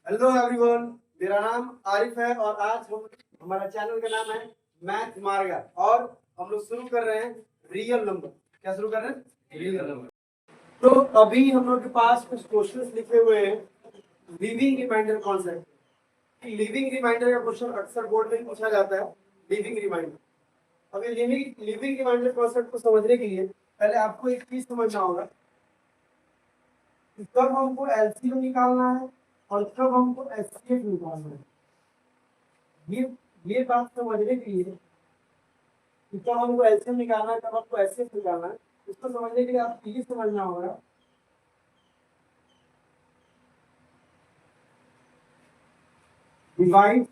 Hello everyone, मेरा नाम आरिफ है और आज हमारा चैनल का नाम है मैथ मार्गा और हम लोग शुरू कर रहे हैं रियल नंबर। क्या शुरू कर रहे हैं? Real number. तो अभी हम लोग के पास कुछ क्वेश्चंस लिखे हुए हैं living reminder concept. Living reminder का क्वेश्चन अक्सर बोर्ड में पूछा जाता है। लिविंग रिमाइंडर, अभी लिविंग रिमाइंडर कॉन्सेप्ट को समझने के लिए पहले आपको एक चीज समझना होगा कि कब हमको एलसीएम निकालना है और कब हमको एचसीएफ निकालना है। ये बात समझने के लिए कि कब हमको एलसीएम निकालना है कब हमको एचसीएफ निकालना है, इसको समझने के लिए आपको ये समझना होगा डिवाइड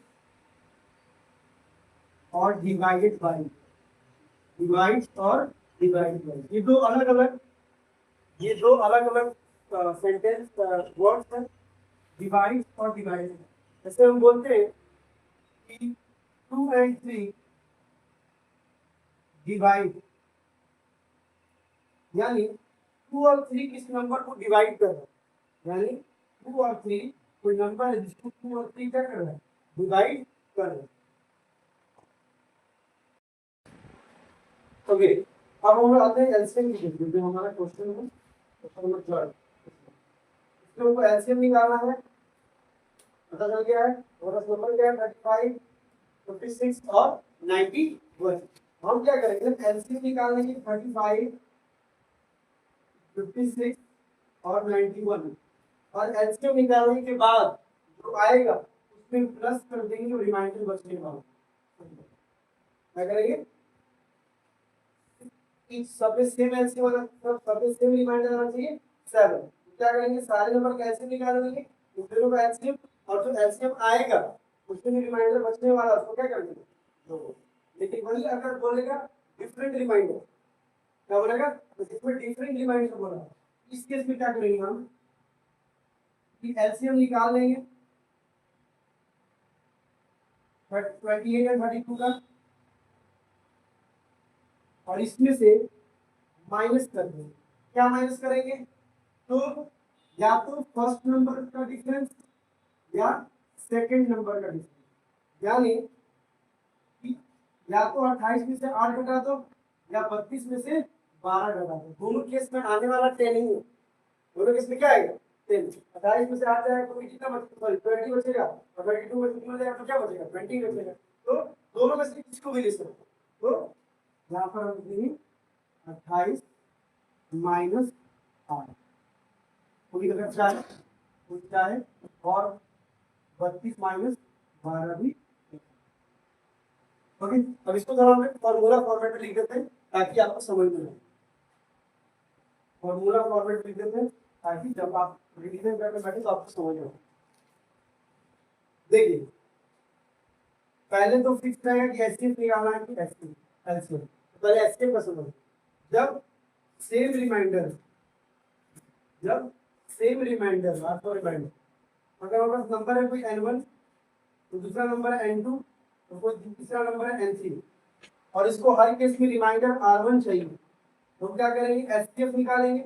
और डिवाइडेड बाय। डिवाइड और डिवाइडेड बाय ये दो अलग अलग सेंटेंस वर्ड्स हैं, डिवाइड और डिवाइडेड। जैसे हम बोलते हैं कि 2 and 3 डिवाइड, यानी 2 और 3 किस नंबर को डिवाइड कर रहा है, यानी 2 और 3 कोई नंबर है जिसको 2 और 3 क्या कर रहा है, डिवाइड कर रहा है। ओके, अब हम लोग आते हैं एलसीएम की तरफ, जो हमारा क्वेश्चन है क्वेश्चन नंबर 12। इसमें हमको एलसीएम निकालना है, पता चल गया है। और नंबर क्या है 35, 56 और 91। हम क्या करेंगे एलसीएम निकालने की 35, 56 और 91, और एलसीएम निकालने के बाद जो आएगा उसमें प्लस कर देंगे जो रिमाइंडर बचने वाला। क्या करेंगे कि सब में सेम एलसीएम वाला, सब में सेम रिमाइंडर आना चाहिए 7। क्या करेंगे सारे नंबर का एलसीएम निकाल देंगे, उन दोनों का एलसीएम, और जो एलसीएम आएगा उसमें रिमाइंडर बचने वाला उसको क्या कर देंगे 2। लेकिन वही अगर बोलेगा डिफरेंट रिमाइंडर, क्या बोलेगा तो इसमें डिफरेंट रिमाइंडर बोला, इस केस में क्या करेंगे हम कि एलसीएम निकाल लेंगे 28 और 32 का, और इसमें से माइनस कर देंगे। क्या माइनस करेंगे तो या तो फर्स्ट नंबर का डिफरेंस या सेकंड नंबर का डिफरेंस, यानी या तो 28 में से 8 घटा दो या 32 में से 12 घटा दो। दोनों केस में आने वाला 10 ही है। दोनों केस में क्या आएगा 10। 28 में से 8 जाएगा तो कितना बचेगा, सॉरी 20 बचेगा, और 22 में से कितना जाएगा तो क्या बचेगा 20 बचेगा। तो दोनों में से किसको भी ले सकते, तो यहाँ पर हम लिखेंगे 28 माइनस 8, पूरी अगर चाहे और 32 माइनस 12 भी। ओके, अब इसको थोड़ा हम फॉर्मूला फॉर्मेट में लिख देते हैं ताकि आपको समझ में आए। फॉर्मूला फॉर्मेट लिख देते हैं ताकि जब आप रिवीजन करने बैठे तो आपको समझ में आए। देखिए पहले तो फिक्स रहेगा कि एचसीएफ निकालना है कि एलसीएम। पहले एचसीएफ का समझ, जब सेम रिमाइंडर आपको रिमाइंडर अगर हमारे पास नंबर है कोई n1 तो दूसरा नंबर है n2 तो कोई तीसरा नंबर है n3, और इसको हर केस में रिमाइंडर r1 चाहिए, तो क्या करेंगे एचसीएफ निकालेंगे।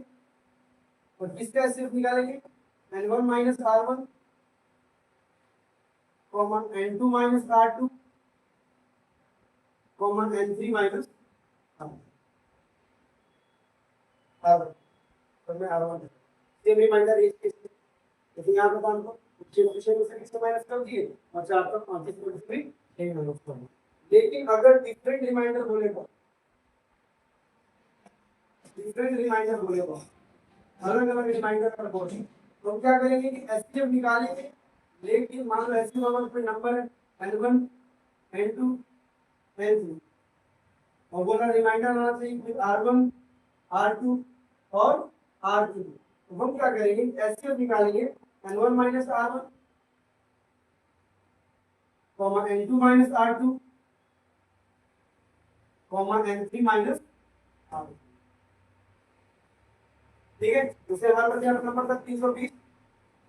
और किसका एचसीएफ निकालेंगे n1 minus r1 common n2 minus r2 common n3 minus r1। तो मैं r1 सेम रिमाइंडर एक केस में, लेकिन यहाँ पे हमको 6 में से किसको माइनस कर दिए और 4 का 35 में से भी माइनस कर दिए। लेकिन अगर डिफरेंट रिमाइंडर बोलेगा, अलग अलग रिमाइंडर का बोलेंगे तो हम क्या करेंगे कि एचसीएफ निकालेंगे। लेकिन मान लो एचसीएफ हमारे कोई नंबर है n1 n2 n3 और बोला रिमाइंडर आना चाहिए r1 r2 और r3, तो हम क्या करेंगे एचसीएफ निकालेंगे n1 minus r1 comma n2 minus r2 comma n3 minus r2। ठीक है, दूसरे हमारे पास यहाँ नंबर था 320,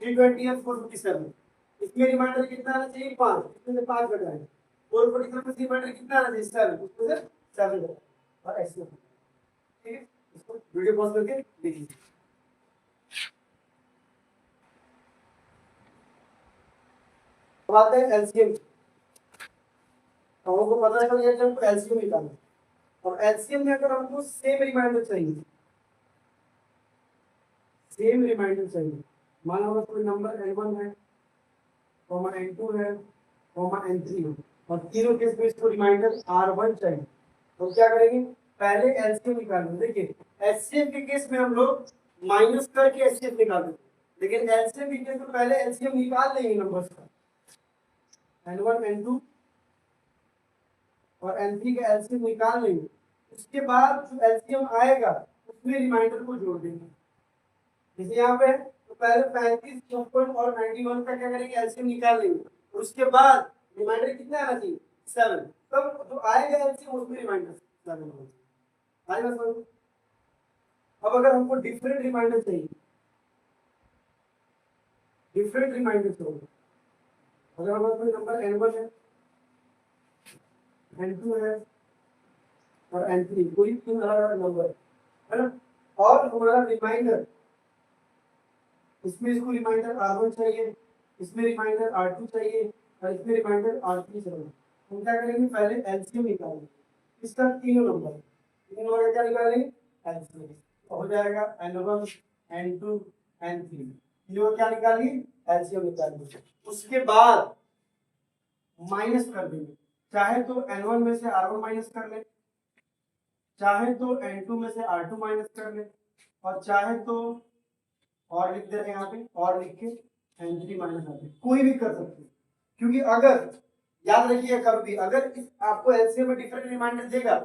320 और 457। इसमें रिमाइंडर कितना आना चाहिए 5, इसमें से 5 घटाएंगे। 447 में रिमाइंडर कितना आना चाहिए 7, उसमें से 7 घटाएंगे और ऐसे। ठीक है, इसको वीडियो पॉज करके देखिए। आते हैं एलसीएम। तो हमको पता चल गया कि हमको एलसीएम निकालना है। और एलसीएम में अगर हमको सेम रिमाइंडर चाहिए, सेम रिमाइंडर चाहिए, मान लो कोई नंबर n1 है, n2 है, n3 है, और तीनों केस में इसको रिमाइंडर r1 चाहिए, तो क्या करेंगे, पहले एलसीएम निकालेंगे। देखिए एचसीएफ के केस में हम लोग माइनस करके एचसीएफ निकालेंगे, लेकिन एलसीएम के केस में पहले एलसीएम निकाल लेंगे नंबर्स का, n1 n2 और n3 का एलसीएम निकाल लेंगे। उसके बाद जो एलसीएम आएगा उसमें रिमाइंडर को जोड़ देंगे। जैसे यहाँ पे तो पहले 35, 54 और 91 का क्या करेंगे, एलसीएम निकाल लेंगे, और उसके बाद रिमाइंडर कितना आना चाहिए, 7, तब जो आएगा एलसीएम उसमें रिमाइंडर 7 होगा। आएगा समझ। अब अगर हमको डिफरेंट रिमाइंडर चाहिए, डिफरेंट रिमाइंडर चाहिए, अगर हमारे पास नंबर n1 है, n2 है और n3, कोई तीन अलग नंबर है ना, और हमारा रिमाइंडर, इसमें इसको रिमाइंडर r1 चाहिए, इसमें रिमाइंडर r2 चाहिए, और इसमें रिमाइंडर r3 चाहिए। हम क्या करेंगे, पहले एलसीएम निकालेंगे इसका, तीनों नंबर, तीनों नंबर का क्या निकालेंगे, एलसीएम, हो जाएगा n1 n2 n3, तीनों क्या निकालेंगे, एलसीएम निकालेंगे। उसके बाद माइनस कर देंगे, चाहे तो n1 में से r1 माइनस कर ले, चाहे तो n2 में से r2 माइनस कर ले, और चाहे तो और लिख दे रहे हैं यहाँ पे, और लिख के n3 माइनस आते, कोई भी कर सकते हैं। क्योंकि अगर याद रखिए कभी भी अगर इस आपको एलसीएम में डिफरेंट रिमाइंडर देगा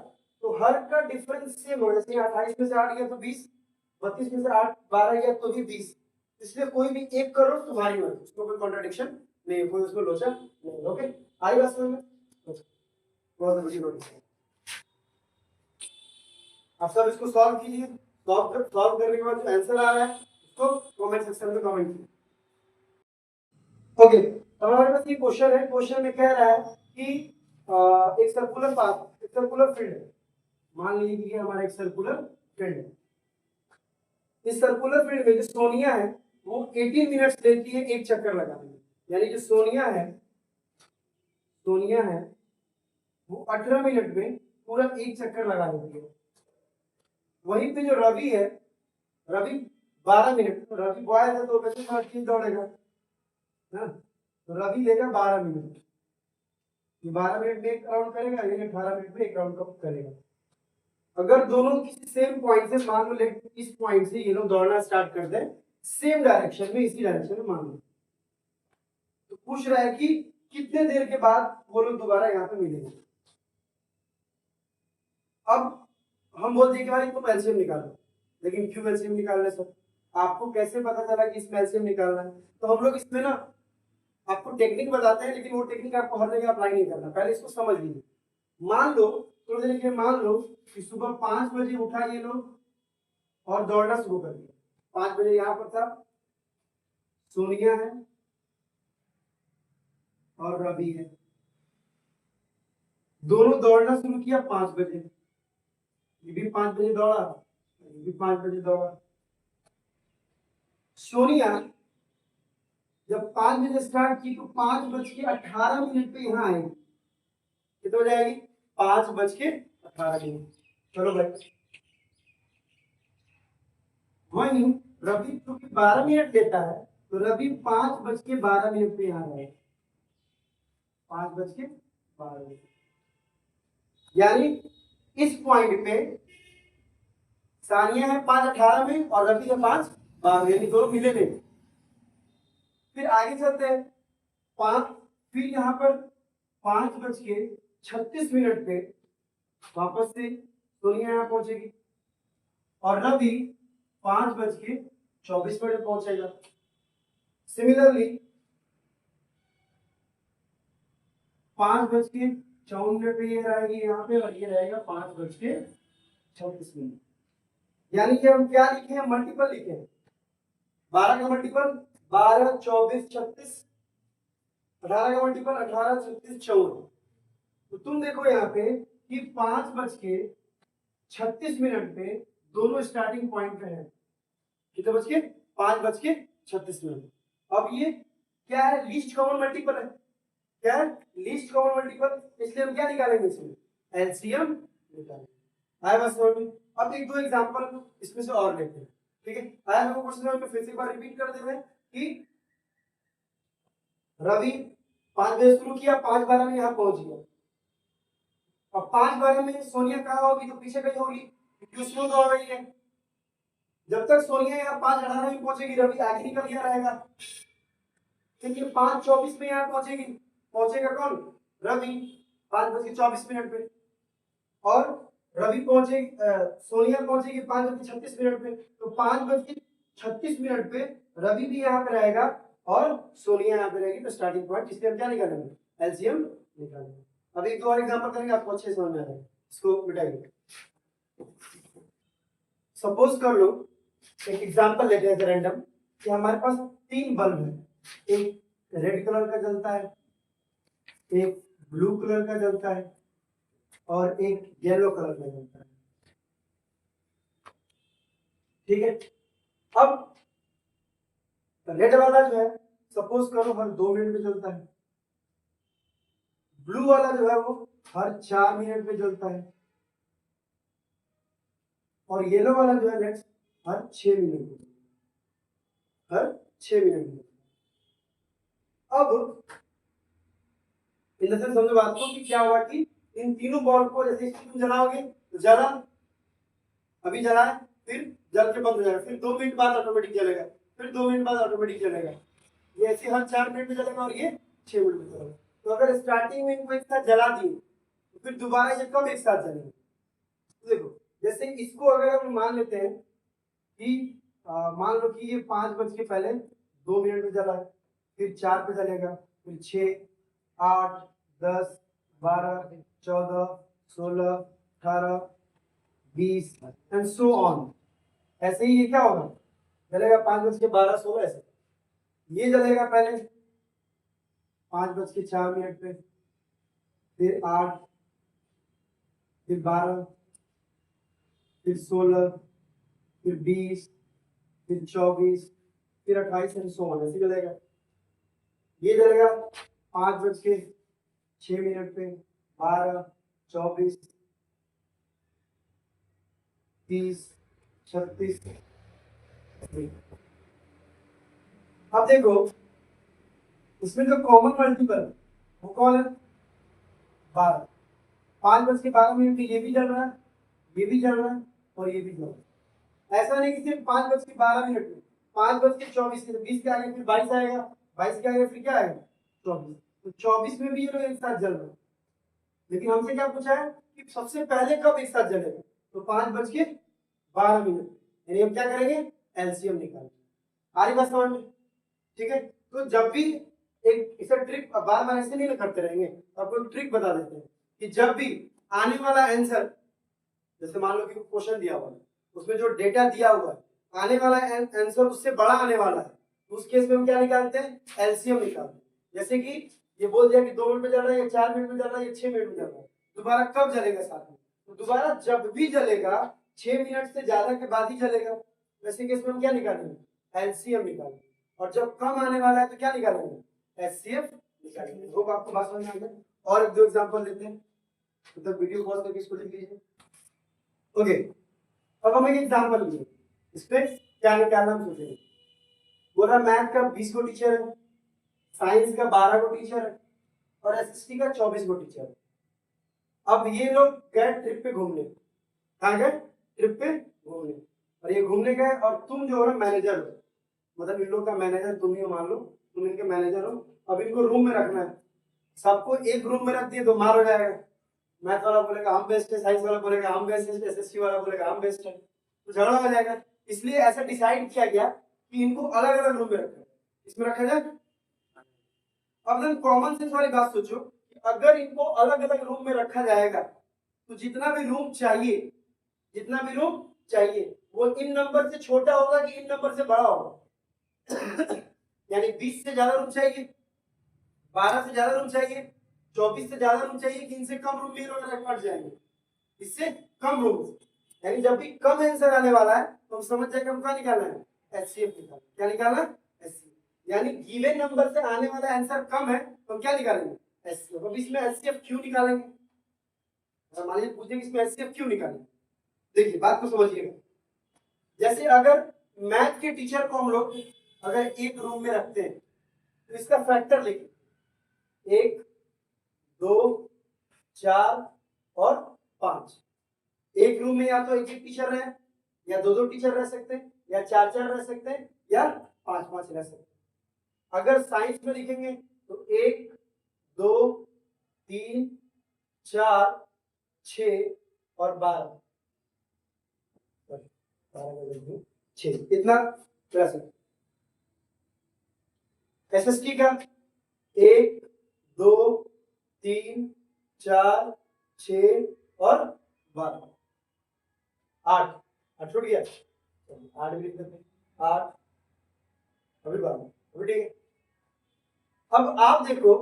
तो हर का डिफरेंस सेम होगा। जैसे 28 में से 8 गया तो 20, 32 में से 8 12 गया तो भी 20, इसलिए कोई भी एक करो तो भारी मत, उसको कोई कॉन्ट्रडिक्शन नहीं, कोई उसमें लोचा नहीं। ओके, आई बात समझ में, बहुत बड़ी नोटिस है। आप सब इसको सॉल्व कीजिए, सॉल्व करने के बाद जो आंसर आ रहा है उसको कमेंट सेक्शन में कमेंट कीजिए। ओके, तो हमारे पास ये क्वेश्चन है, क्वेश्चन में कह रहा है कि एक सर्कुलर पाथ, एक सर्कुलर फील्ड है, मान लीजिए कि हमारा एक सर्कुलर फील्ड है। इस सर्कुलर फील्ड में जो सोनिया है वो 18 मिनट्स लेती है एक चक्कर लगाने में, यानी जो सोनिया है वो 18 मिनट में पूरा एक चक्कर लगा देती है। वहीं पे जो रवि है, रवि 12 मिनट, तो रवि बॉय है तो वैसे थोड़ा तेज दौड़ेगा ना, तो रवि लेगा 12 मिनट, ये 12 मिनट में एक राउंड करेगा, ये 18 मिनट में एक राउंड कब करेगा। अगर दोनों किसी सेम पॉइंट से, मान लो लेट इस पॉइंट से ये लोग दौड़ना स्टार्ट कर दें सेम डायरेक्शन में, इसी डायरेक्शन में मान लो, तो पूछ रहा है कि कितने देर के बाद वो लोग दोबारा यहाँ पे मिलेंगे। अब हम बोल दिए कि भाई तुम एलसीएम निकालो, लेकिन क्यों एलसीएम निकाल रहे सर, आपको कैसे पता चला कि इसमें एलसीएम निकालना है। तो हम लोग इसमें ना आपको टेक्निक बताते हैं, लेकिन वो टेक्निक आपको हर जगह अप्लाई नहीं करना, पहले इसको समझ लीजिए। मान लो थोड़ी देर के, मान लो कि सुबह 5 बजे उठा ये लोग और दौड़ना शुरू कर दिया। 5 बजे यहाँ पर था, सोनिया है और रवि है, दोनों दौड़ना शुरू किया 5 बजे, ये भी 5 बजे दौड़ा, ये भी 5 बजे दौड़ा। सोनिया जब 5 बजे स्टार्ट की तो 5:18 पे यहाँ आएगी, कितना हो जाएगी, 5:18। चलो भाई, वहीं रवि क्योंकि 12 मिनट लेता है तो रवि 5:12 पे यहाँ आएगा, 5:12, यानी इस पॉइंट पे सानिया है 5:18 में और रवि है 5:12, यानी दोनों मिले नहीं। फिर आगे चलते हैं, फिर यहाँ पर 5:36 पे वापस से सोनिया यहाँ पहुंचेगी और रवि 5:24 पहुंचेगा। सिमिलरली 5:54 पे ये रहेगी यहाँ पे, और ये रहेगा 5:36, यानी कि हम क्या लिखे हैं, मल्टीपल लिखे हैं, 12 का मल्टीपल 12, 24, 36, 18 का मल्टीपल 18, 36, 54। तो तुम देखो यहाँ पे कि 5:36 पे दोनों स्टार्टिंग पॉइंट पे है, कितने बज के, 5:36। अब ये क्या है, लीस्ट कॉमन मल्टीपल है, क्या है, लीस्ट कॉमन मल्टीपल, इसलिए हम क्या निकालेंगे इसमें, एलसीएम निकालेंगे। आया बस समझ में। अब एक दो एग्जांपल इसमें से और लेते हैं, ठीक है। आया हमको क्वेश्चन में फिर से एक बार रिपीट कर देते हैं कि रवि 5 बजे शुरू किया, 5:12 में यहाँ पहुंच गया। अब 5:12 में सोनिया कहाँ होगी, तो पीछे कहीं होगी क्योंकि उसमें दौड़ रही है। जब तक सोनिया यहाँ 5:18 में पहुंचेगी, रवि आगे निकल गया रहेगा। क्योंकि 5:24 में यहाँ पहुंचेगी, पहुंचेगा कौन, रवि 5:24 पे, और रवि पहुंचेगी सोनिया पहुंचेगी 5:36 पे। तो 5:36 पे रवि भी यहाँ पे रहेगा और सोनिया यहाँ पे रहेगी। तो स्टार्टिंग पॉइंट, इसलिए हम क्या निकालेंगे, एलसीएम निकालेंगे। अब एक दो और एग्जांपल करेंगे, आपको अच्छे समझ में आ जाएगा। इसको मिटाइए। सपोज कर लो, एक एग्जांपल लेते हैं रैंडम, कि हमारे पास 3 बल्ब है, एक रेड कलर का जलता है, एक ब्लू कलर का जलता है और एक येलो कलर का जलता है, ठीक है। अब रेड वाला जो है सपोज करो हर 2 मिनट में जलता है, ब्लू वाला जो है वो हर 4 मिनट में जलता है, और येलो वाला जो है नेक्स्ट हर 6 मिनट में, हर 6 मिनट में। अब इन समझो बात को कि क्या हुआ कि इन तीनों बॉल को जैसे तुम जलाओगे तो जला, अभी जलाए, फिर जल के बंद हो जाएगा, फिर 2 मिनट बाद ऑटोमेटिक जलेगा, फिर 2 मिनट बाद ऑटोमेटिक जलेगा। ये ऐसे हर 4 मिनट में जलेगा और ये 6 मिनट में जलेगा। तो अगर स्टार्टिंग में इनको एक साथ जला दिए तो फिर दोबारा ये कब एक साथ जलेंगे। तो देखो जैसे इसको अगर हम मान लेते हैं कि मान लो कि ये 5 बज के पहले 2 मिनट में जला है, फिर 4 पे जलेगा, फिर 6, 8, 10, 12, 14, 16, 18, 20 एंड सो ऑन। ऐसे ही ये क्या होगा, जलेगा 5:12, 16 ऐसे। ये जलेगा पहले 5:04 पे, फिर 8, फिर 12, फिर 16, फिर 20, फिर 24, फिर 28 एंड सो ऑन, ऐसे जलेगा। ये जलेगा 5:06 पे, 12, 24, 30, 36। अब देखो इसमें जो कॉमन मल्टीपल वो कौन है, 12। 5:12 ये भी जल रहा है, ये भी जल रहा है और ये भी जल रहा है। ऐसा नहीं कि सिर्फ 5:12 में, 5:24, 20 के आगे फिर 22 आएगा, 22 के आगे फिर क्या आएगा, 24। तो 24 में भी ये लोग एक साथ जल रहे हैं। लेकिन हमसे क्या पूछा है कि सबसे पहले कब एक साथ जलेगा, तो 5:12। यानी हम क्या करेंगे, एलसीएम निकालेंगे। आ रही बात समझ में, ठीक है। तो जब भी एक इसे ट्रिक बार बार ऐसे नहीं करते रहेंगे, तो आपको एक ट्रिक बता देते हैं कि जब भी आने वाला आंसर, जैसे मान लो कि क्वेश्चन दिया हुआ है उसमें जो डेटा दिया हुआ है, आने वाला आंसर उससे बड़ा आने वाला है, तो उस केस में हम क्या निकालते हैं, एलसीएम निकालते हैं। जैसे कि ये बोल दिया कि 2 मिनट में जल रहा है, या 4 मिनट में जल रहा है, या 6 मिनट में जल रहा है, दोबारा कब जलेगा साथ में, तो दोबारा जब भी जलेगा 6 मिनट से ज्यादा के बाद ही जलेगा। वैसे केस में हम क्या निकालेंगे, एलसीएम निकालेंगे। और जब कम आने वाला है तो क्या निकालेंगे, एचसीएफ निकालेंगे। होप आपको बात समझ में आ गई। और एक दो एग्जांपल लेते हैं, तो वीडियो पॉज करके इसको लिख लीजिए। ओके, अब हम एक एग्जांपल लेंगे, इस पे क्या निकालना हम सोचेंगे। बोला मैथ का 20 को टीचर है, साइंस का 12 को टीचर है और एसएसटी का 24 को टीचर है। अब ये लोग गए ट्रिप पे घूमने, कहाँ गए, ट्रिप पे घूमने, और ये घूमने गए और तुम जो है मैनेजर हो, मतलब इन लोग का मैनेजर तुम ही हो, मान लो तुम इनके मैनेजर हो। अब इनको रूम में रखना है, सबको एक रूम में रख दिए तो मार हो जाएगा। मैथ वाला बोलेगा हम बेस्ट है, साइंस वाला बोलेगा हम बेस्ट है, एसएससी वाला बोलेगा हम बेस्ट है, तो झगड़ा हो जाएगा। इसलिए ऐसा डिसाइड किया गया कि इनको अलग अलग रूम में रखा, इसमें रखा जाए। अब तुम कॉमन सेंस वाली बात सोचो कि अगर इनको अलग अलग रूम में रखा जाएगा तो जितना भी रूम चाहिए, जितना भी रूम चाहिए वो इन नंबर से छोटा होगा कि इन नंबर से बड़ा होगा। यानी 20 से ज्यादा रूम चाहिए, 12 से ज्यादा रूम चाहिए, 24 से ज्यादा रूम चाहिए कि इनसे कम रूम में रख जाएंगे, इससे कम रूम। यानी जब भी कम आंसर आने वाला है तो हम समझ जाएंगे हम क्या निकालना है, एचसीएफ निकालना। क्या निकालना है, एचसीएफ। यानी गिवन नंबर से आने वाला आंसर कम है तो हम क्या निकालेंगे, HCF। अब इसमें HCF क्यों निकालेंगे? अच्छा मान लीजिए पूछे कि इसमें HCF क्यों निकालेंगे, देखिए बात को समझिएगा। जैसे अगर मैथ के टीचर को हम लोग अगर एक रूम में रखते हैं तो इसका फैक्टर लिखिए 1 2 4 और 5। एक रूम में या तो एक एक टीचर रहे, या दो दो टीचर रह सकते हैं, या चार चार रह सकते हैं, या पांच पांच रह सकते हैं। अगर साइंस में लिखेंगे तो 1 2 3 4 6 और 12 6 इतना रह सकते। एसएसटी का 1 2 3 4 6 और 12 8 8 छूट गया, 8 भी लिख देते हैं, 8 अभी 12 अभी ठीक है। अब आप देखो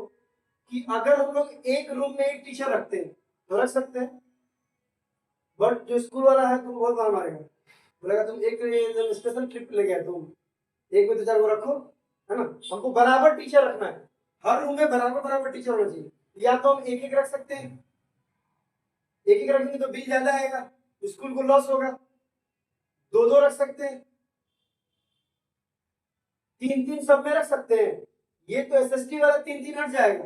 कि अगर हम लोग एक रूम में एक टीचर रखते हैं तो रख सकते हैं, बट जो स्कूल वाला है तुम बहुत मार मारेगा, बोलेगा तुम एक स्पेशल ट्रिप ले गए, तुम एक में दो चार को रखो, है ना। हमको बराबर टीचर रखना है, हर रूम में बराबर बराबर टीचर होना चाहिए। या तो हम एक एक रख सकते हैं, एक एक रखेंगे तो बिल ज्यादा आएगा, स्कूल को लॉस होगा। दो दो रख सकते हैं, तीन तीन सब में रख सकते हैं। ये तो एसएसटी वाला तीन तीन हट जाएगा,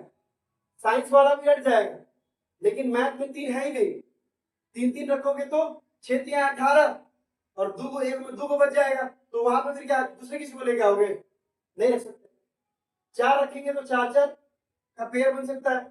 साइंस वाला भी हट जाएगा, लेकिन मैथ में तीन है ही नहीं। तीन तीन रखोगे तो 6 3 18 और दो को एक में दो को बच जाएगा, तो वहां पर फिर क्या दूसरे किसी को लेके आओगे, नहीं रख सकते। चार रखेंगे तो चार चार का पेयर बन सकता है,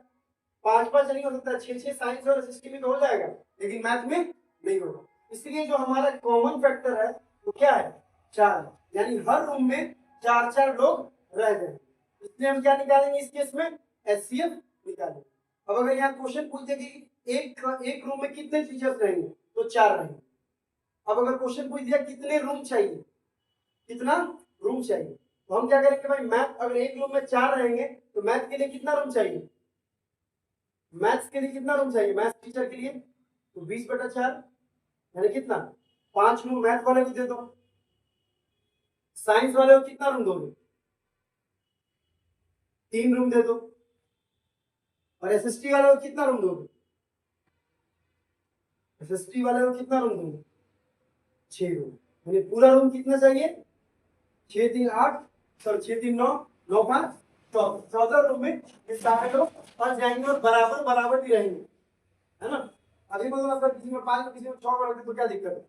पांच पांच नहीं हो सकता, 6 6 साइंस और एसएसटी में तो हो जाएगा, लेकिन मैथ में नहीं होगा। इसलिए जो हमारा कॉमन फैक्टर है वो क्या है, 4, यानी हर रूम में चार चार लोग रह गए। इसलिए हम क्या निकालेंगे इस केस में, एचसीएफ निकालेंगे। अब अगर यहाँ क्वेश्चन पूछे कि एक रूम में कितने टीचर्स रहेंगे तो 4 रहेंगे। अब अगर क्वेश्चन पूछ दिया कितने रूम चाहिए, कितना रूम चाहिए, तो हम क्या करेंगे भाई, मैथ अगर एक रूम में 4 रहेंगे तो मैथ के लिए कितना रूम चाहिए, मैथ्स के लिए कितना रूम चाहिए, मैथ्स टीचर के लिए तो 20/4 यानी कितना, 5 रूम मैथ वाले को दे दो। साइंस वाले को कितना रूम दोगे, 3 रूम दे दो। और एसएसटी वाले को कितना रूम दोगे, एसएसटी वाले को कितना रूम दोगे, 6 रूम। यानी पूरा रूम कितना चाहिए, 6 3 8 सॉरी 6 3 9 9 5 14 रूम में ये सारे लोग फंस जाएंगे और बराबर बराबर भी रहेंगे, है ना। अभी मतलब अगर किसी में 5 किसी में 6 कर रखे तो क्या दिक्कत है,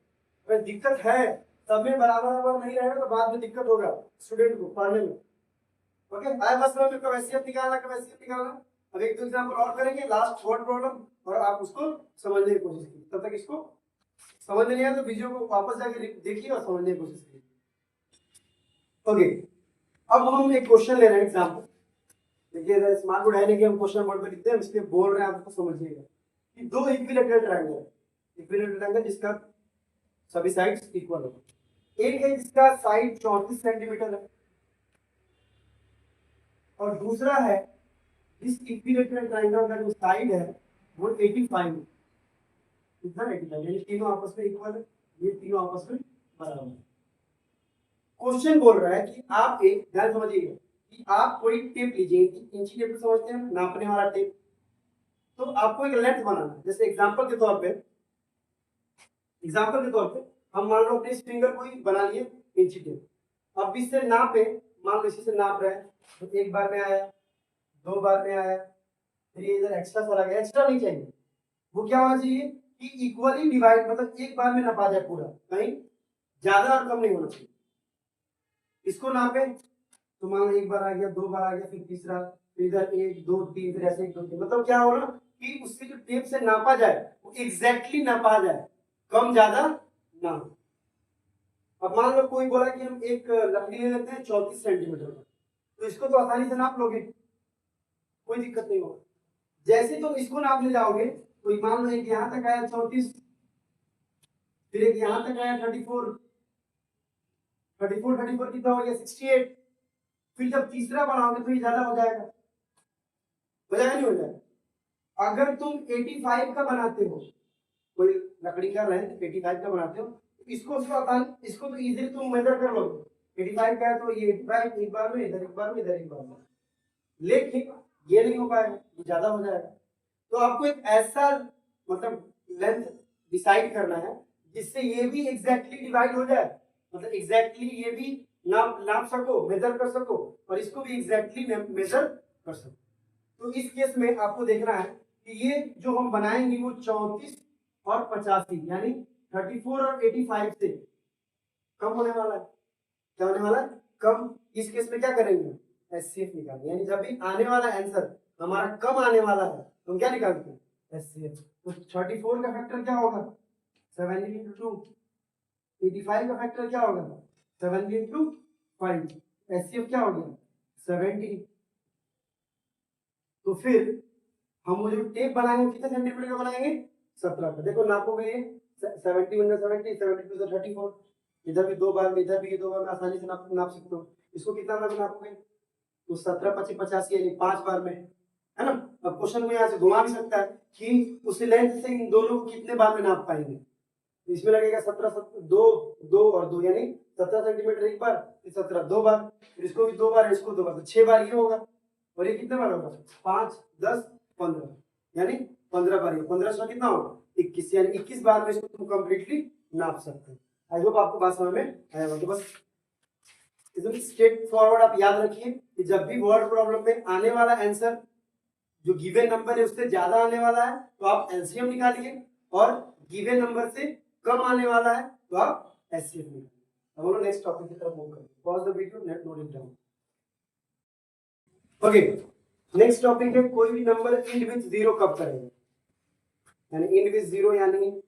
अगर दिक्कत है सब में बराबर बराबर नहीं रहेगा तो बाद में दिक्कत होगा स्टूडेंट को पढ़ने में। ओके आए बस में कैफिशिएंट निकालना, कैफिशिएंट निकालना। अब एक दो एग्जांपल और करेंगे, लास्ट वर्ड प्रॉब्लम, और आप उसको समझने की कोशिश कीजिए। तब तक इसको समझ में नहीं आया तो वीडियो को वापस जाके देखिए और समझने की कोशिश कीजिए। ओके अब हम एक क्वेश्चन ले रहे हैं एग्जांपल, देखिए स्मार्ट बोर्ड है नहीं कि हम क्वेश्चन बोर्ड पे लिखते हैं, इसलिए बोल रहे हैं, आपको समझिएगा कि दो इक्विलेटरल ट्रायंगल है, इक्विलेटरल ट्रायंगल जिसका सभी साइड्स इक्वल हो। एक है जिसका साइड 34 सेंटीमीटर है और दूसरा है इस इक्विलेटरल ट्रायंगल का जो साइड है वो 85 है, कितना 85, यानी तीनों आपस में इक्वल है, ये तीनों आपस में बराबर है। क्वेश्चन बोल रहा है कि आप एक ध्यान समझिएगा कि आप कोई टेप लीजिए, इंची टेप समझते हैं नापने वाला टेप, तो आपको एक लेंथ बनाना है। जैसे एग्जांपल के तौर पे हम मान लो अपने इस फिंगर को ही बना लिए इंची टेप, अब इससे नापे, मान लो इसी से नाप रहे हैं तो एक बार में आया, दो बार में आया, फिर ये इधर एक्स्ट्रा चला गया, एक्स्ट्रा नहीं चाहिए, वो क्या होना चाहिए कि इक्वली डिवाइड, मतलब एक बार में नापा जाए पूरा, कहीं ज्यादा और कम नहीं होना चाहिए। इसको नापे तो मान लो एक बार आ गया, दो बार आ गया, फिर तीसरा, फिर इधर 1 2 3, फिर ऐसे 1 2 3, मतलब क्या हो ना कि उससे जो टेप से नापा जाए वो एग्जैक्टली नापा जाए, कम ज्यादा ना हो। अब मान लो कोई बोला कि हम एक लकड़ी ले लेते हैं 34 सेंटीमीटर का, तो इसको तो आसानी से नाप लोगे, कोई दिक्कत नहीं होगा। जैसे तुम इसको नापने जाओगे तो मान लो एक यहाँ तक आया 34, फिर एक यहाँ तक आया 34 कितना हो गया 68, फिर जब तीसरा बनाओगे तो ये ज्यादा हो जाएगा, नहीं हो जाएगा। अगर तुम 85 का बनाते हो, कोई लकड़ी का रहे 85 का बनाते हो, इसको तो इजीली तुम मेजर कर लोगे, 85 का है तो ये 85 एक बार में, इधर एक बार में, इधर एक बार में। लेकिन ये नहीं हो पाएगा, ये ज्यादा हो जाएगा। तो आपको एक ऐसा मतलब लेंथ डिसाइड करना है जिससे ये भी एग्जैक्टली डिवाइड हो जाए, मतलब एग्जैक्टली ये भी नाप नाप सको, मेजर कर सको, और इसको भी एग्जैक्टली मेजर कर सको। तो इस केस में आपको देखना है कि ये जो हम बनाएंगे वो 34 और 85 यानी 34 और 85 से कम होने वाला है। क्या होने वाला है? कम। इस केस में क्या करेंगे? एचसीएफ निकालेंगे, यानी जब भी आने वाला आंसर हमारा कम आने वाला है तो हम क्या निकालते हैं? एचसीएफ। तो 34 का फैक्टर क्या होगा? 17 into 2। 85 का फैक्टर क्या होगा? 17 into 5। एचसीएफ क्या हो गया? 70। तो फिर हम वो जो टेप बनाएंगे कितने सेंटीमीटर का बनाएंगे? 17 का। देखो नापोगे ये 70 × 70, 72 से 34। इधर भी दो बार में, इधर भी दो बार में आसानी से नाप सकते हो। इसको कितना बार नापोगे? तो 17 25 85 यानी 5 बार में, है ना। अब क्वेश्चन में यहाँ से घुमा भी सकता है कि उस लेंथ से इन दोनों को कितने बार में नाप पाएंगे। तो इसमें लगेगा 17 2 2 और 2 यानी 17 सेंटीमीटर एक बार, 17 दो बार, फिर इसको भी दो बार, इसको दो बार, तो 6 बार ये होगा। और ये कितने बार होगा? 5 10 15 यानी 15 बार। ये 15 कितना होगा? 21 यानी 21 बार में इसको तुम कंप्लीटली नाप सकते हो। आई होप आपको बात समझ में आया होगा। तो बस एकदम स्ट्रेट फॉरवर्ड आप याद रखिए कि जब भी वर्ड प्रॉब्लम में आने वाला आंसर जो गिवन नंबर है उससे ज्यादा आने वाला है तो आप एलसीएम निकालिए, और गिवन नंबर से कम आने वाला है तो आप एचसीएफ निकालिए। अब हम लोग नेक्स्ट टॉपिक की तरफ मूव करेंगे। Pause the video, note it down. Okay, next topic है कोई भी नंबर एंड विद जीरो कब करेंगे, यानी एंड विद जीरो यानी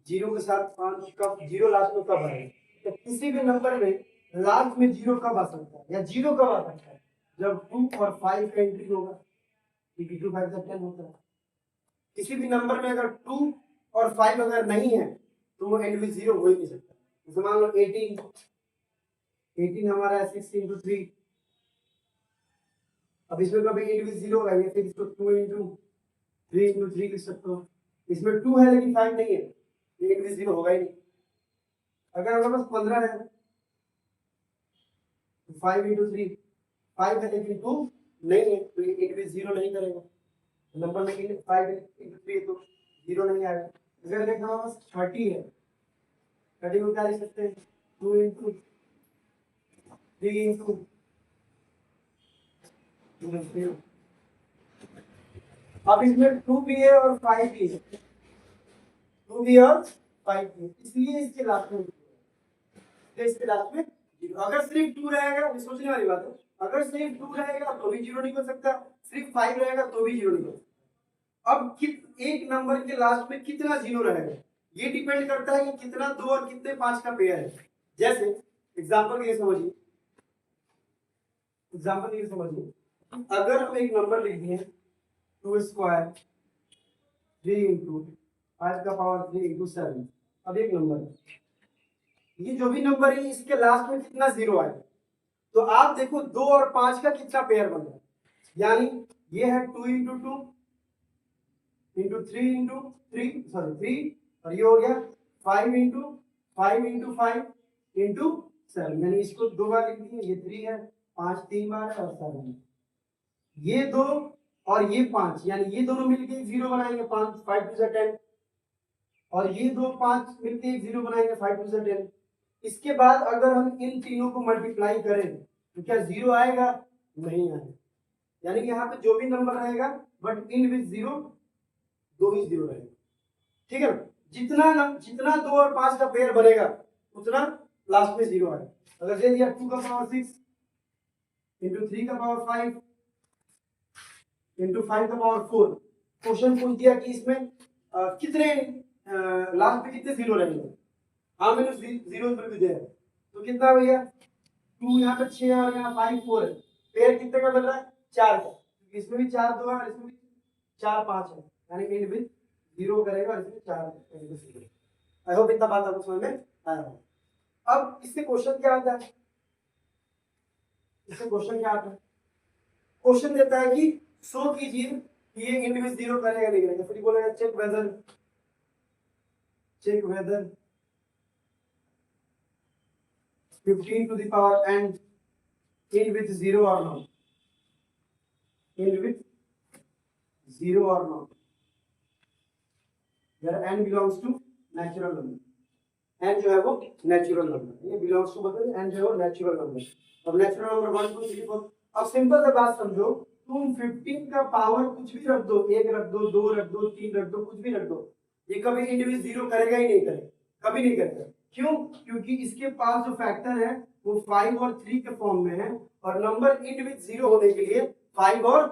जीरो के साथ 5 कब, जीरो लास्ट में कब आएगा। तो किसी भी नंबर में लास्ट में जीरो कब आ सकता है, या जीरो कब आ सकता है? जब 2 और 5 का एंट्री होगा, क्योंकि 2 5 10 होता है। किसी भी नंबर में अगर 2 और 5 अगर नहीं है तो वो एंड विद जीरो हो ही नहीं सकता। जैसे मान लो 18 हमारा है 6 × 3। अब इसमें कभी एंड विद जीरो होगा, फिर इसको 2 × 3 × 3 लिख सकते हो। इसमें 2 है लेकिन 5 नहीं है, एंड विद जीरो होगा ही नहीं। अगर हमारे पास 15 है तो 5 × 3, 5 है लेकिन 2 नहीं है तो ये एंड विद जीरो नहीं करेगा। नंबर में 5 × 3 तो जीरो नहीं आएगा। अगर देखो हमारे पास 30 है, 30 को क्या लिख सकते हैं? 2 × 3 × 2। अब इसमें 2 भी है और 5 भी है, 2 भी और 5 भी, इसलिए इसके लास्ट में इसके लास्ट में जीरो। अगर सिर्फ 2 रहेगा, ये सोचने वाली बात है, अगर सिर्फ 2 रहेगा तो भी जीरो नहीं हो सकता, सिर्फ 5 रहेगा तो भी जीरो नहीं हो सकता। अब एक नंबर के लास्ट में कितना जीरो रहेगा ये डिपेंड करता है कि कितना 2 और कितने 5 का पेयर है। जैसे एग्जांपल के लिए समझिए, अगर हम एक नंबर लिख दिए 2 स्क्वायर 3 × 5 का पावर 3 × 7। अब एक नंबर है, ये जो भी नंबर है इसके लास्ट में कितना जीरो आएगा, तो आप देखो 2 और 5 का कितना पेयर बन रहा है, यानी ये है 2 × 2 × 3 × 3 सॉरी 3, और ये हो गया 5 × 5 × 5 × 7, यानी इसको दो बार लिख दिए, ये 3 है, 5 3 बार है और 7 है। ये 2 और ये 5 यानी ये दोनों मिलके एक जीरो बनाएंगे, 5 5 2 10, और ये दो 5 मिलके एक जीरो बनाएंगे, 5 2 10। इसके बाद अगर हम इन तीनों को मल्टीप्लाई करें तो क्या जीरो आएगा? नहीं आएगा। यानी कि यहाँ पे जो भी नंबर रहेगा बट इन विद जीरो, दो ही जीरो रहेगा। ठीक है ना? जितना 2 और 5 का पेयर बनेगा उतना लास्ट में जीरो आएगा। अगर दे दिया 2 का पावर 6 × 3 का पावर 5 × 5 का पावर 4, क्वेश्चन पूछ दिया कि इसमें कितने लास्ट में कितने जीरो रहेंगे। हाँ मैंने जीरो भी दिया है, तो कितना भैया 2 यहाँ पे 6 और यहाँ 5 4 है, पेयर कितने का बन रहा है? 4 का। इसमें भी 4 2 है और इसमें भी 4 5 है, यानी एंड विद जीरो करेगा और इसमें 4। आई होप इतना बात आपको समझ में आया होगा। अब इससे क्वेश्चन क्या आता है? क्वेश्चन देता है कि शो कीजिए कि ये एंड विद जीरो करेगा नहीं करेगा। फिर बोलेगा check whether 15 to the power and in with zero or not। end with 0 or not, where n belongs to natural number. n जो है वो नेचुरल नंबर, ये बिलोंग्स टू मतलब n जो है वो नेचुरल नंबर। अब नेचुरल नंबर 1 2 3 4। अब सिंपल सा बात समझो, तुम 15 का पावर कुछ भी रख दो, 1 रख दो, 2 रख दो, 3 रख दो, कुछ भी रख दो, ये कभी इंडिविजुअल जीरो करेगा ही नहीं, करेगा कभी नहीं करेगा। क्यों? क्योंकि इसके पास जो फैक्टर है वो 5 और 3 के फॉर्म में है, और नंबर इंडिविजुअल जीरो होने के लिए 5 और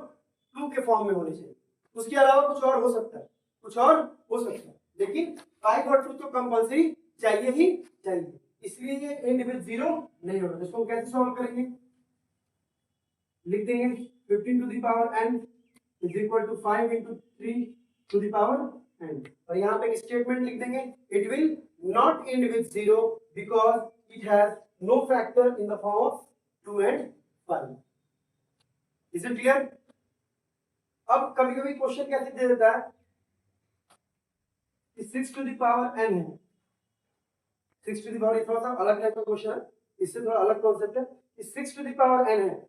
2 के फॉर्म में होने चाहिए। उसके अलावा कुछ और हो सकता है, कुछ और हो सकता है, लेकिन 5 और 2 तो कंपल्सरी चाहिए ही चाहिए, इसलिए ये इंडिविजुअल जीरो नहीं होगा। इसको कैसे सॉल्व करेंगे? लिख देंगे 15 to the power n is equal to 5 into 3 to the power n, और यहाँ पे एक स्टेटमेंट लिख देंगे, it will not end with zero because it has no factor in the form of 2 and 5। Is it clear? अब कभी कभी question कैसे दे देता है, 6 टू द पावर n है, 6 टू द पावर, थोड़ा सा अलग टाइप का क्वेश्चन है, इससे थोड़ा अलग कॉन्सेप्ट है। 6 टू द पावर n है,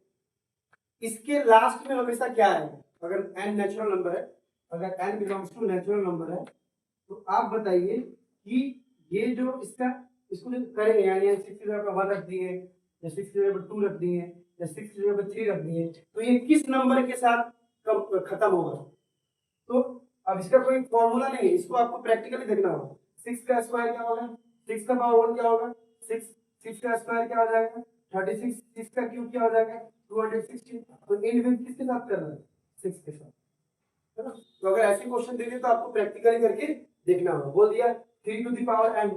इसके लास्ट में हमेशा क्या है? अगर n नेचुरल नंबर है, अगर n belongs to natural number है, तो आप बताइए कि ये जो इसका इसको जो करेंगे, यानी 6 की जगह पर 1 रख दिए, या 6 की जगह पर 2 रख दिए, या 6 की जगह पर 3 रख दिए, तो ये किस नंबर के साथ खत्म होगा? तो अब इसका कोई फॉर्मूला नहीं है, इसको आपको प्रैक्टिकली देखना होगा। 6 का स्क्वायर क्या होगा? 6 का पावर 1 क्या होगा? 6 का स्क्वायर क्या हो जाएगा? 36। 6 का क्यूब क्या हो जाएगा? 216। तो इंडिविजुअल किसके साथ कर रहा है? 6 के साथ, है ना? तो अगर ऐसे क्वेश्चन दे दे तो आपको प्रैक्टिकली करके देखना होगा। बोल दिया 3 to the power n,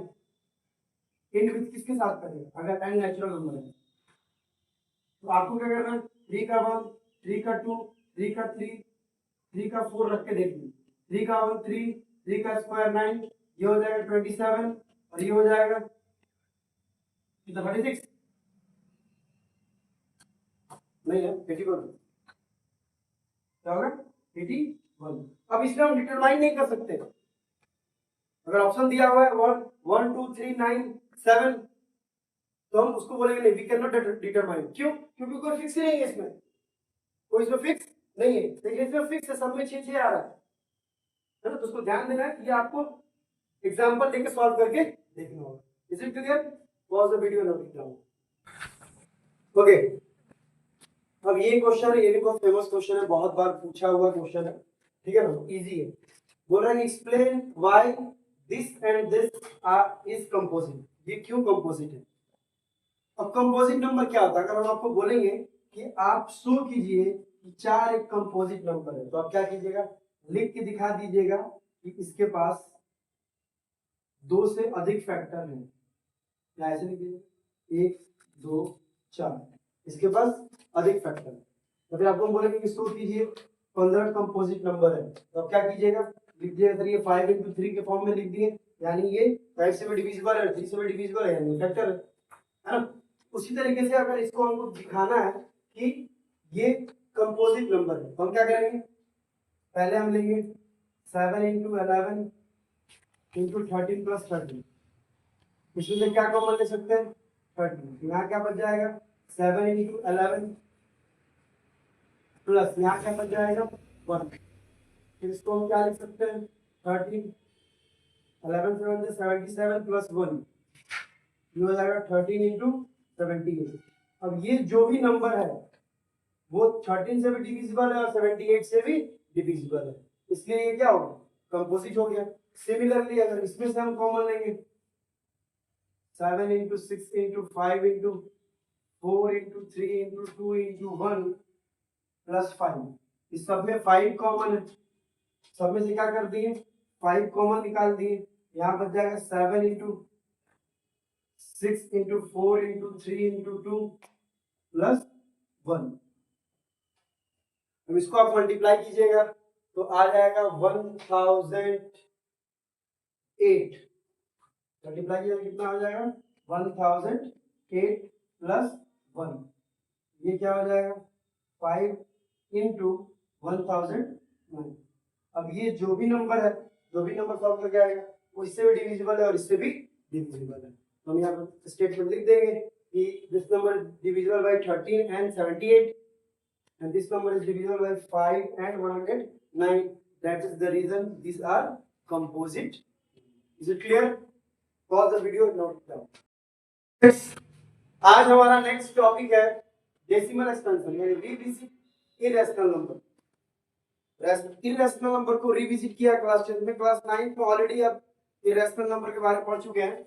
individual किसके साथ करेगा? अगर n नेचुरल नंबर है तो आपको क्या करना है? 3 का 1, 3 का 2, 3 का 3, 3 का 4 रख के देखिए। 3 का 1 3, 3 का स्क्वायर 9, ये हो जाएगा 27, और ये हो जाएगा 36 नहीं है 81, क्या होगा? 81। अब इसमें हम डिटरमाइन नहीं कर सकते, अगर ऑप्शन दिया हुआ है 1 1 2 3 9 7, तो हम उसको बोलेंगे नहीं, वी कैन नॉट डिटरमाइन। क्यों? क्योंकि कोई फिक्स नहीं है इसमें, कोई इसमें फिक्स नहीं है, लेकिन इसमें फिक्स है, सब में 6 6 आ रहा है ना? तो उसको ध्यान देना है, ये आपको एग्जांपल लेके सॉल्व करके देखना होगा। Is it clear? Pause the video now. Okay, अब ये क्वेश्चन है, ये भी बहुत फेमस क्वेश्चन है, बहुत बार पूछा हुआ क्वेश्चन है, ठीक है ना? इजी है। बोल रहा है explain why this and this are is composite. ये क्यों कंपोजिट है? अब कंपोजिट नंबर क्या होता है? अगर हम आपको बोलेंगे कि आप शो कीजिए कि 4 एक कंपोजिट नंबर है, तो आप क्या कीजिएगा? लिख के दिखा दीजिएगा कि इसके पास 2 से अधिक फैक्टर है, या ऐसे लिखिए 1 2 4, इसके पास अधिक फैक्टर है। तो फिर आपको हम बोलेंगे कि शो कीजिए 15 कंपोजिट नंबर है, तो आप क्या कीजिएगा? लिख दिएगा सर ये 5 into 3 के फॉर्म में लिख दिए, यानी ये 5 से भी डिविजिबल है, 3 से भी डिविजिबल है, यानी फैक्टर है ना? उसी तरीके से अगर इसको हमको दिखाना है कि ये कंपोजिट नंबर है, तो हम क्या करेंगे? पहले हम लेंगे 7 into 11 into 13 plus 13, इसमें से क्या कॉमन ले सकते हैं? 13। यहाँ क्या बच जाएगा? 7 into 11 प्लस यहाँ क्या बच जाएगा? 1। फिर इसको हम क्या लिख सकते हैं? 13 11 7 से 77 प्लस 1, ये हो जाएगा 13 into 78। अब ये जो भी नंबर है वो 13 से भी डिविजिबल है और 78 से भी डिविजिबल है, इसलिए ये क्या होगा? कंपोजिट हो गया। सिमिलरली अगर इसमें से हम कॉमन लेंगे 7 into 6 into 5 into 4 into 3 into 2 into 1 plus 5, इस सब में 5 कॉमन है, सब में से क्या कर दिए? 5 कॉमन निकाल दिए, यहाँ बच जाएगा 7 into 6 into 4 into 3 into 2 plus 1। अब इसको आप मल्टीप्लाई कीजिएगा तो आ जाएगा 1008। मल्टीप्लाई कीजिएगा कितना हो जाएगा? 1008 प्लस 1, ये क्या हो जाएगा? 5 into 1009। अब ये जो भी नंबर है, जो भी नंबर सॉल्व करके आएगा वो इससे भी डिविजिबल है और इससे भी डिविजिबल है, तो हम यहाँ पर स्टेटमेंट लिख देंगे कि this number divisible by 13 and 78, and this number is divisible by 5 and 109. That is the reason these are composite. Is it clear? Pause the video, note down. आज हमारा नेक्स्ट टॉपिक है डेसिमल एक्सपेंशन यानी revisit irrational number. Irrational number को revisit किया class 10 में, class 9 में already अब irrational number के बारे में पढ़ चुके हैं,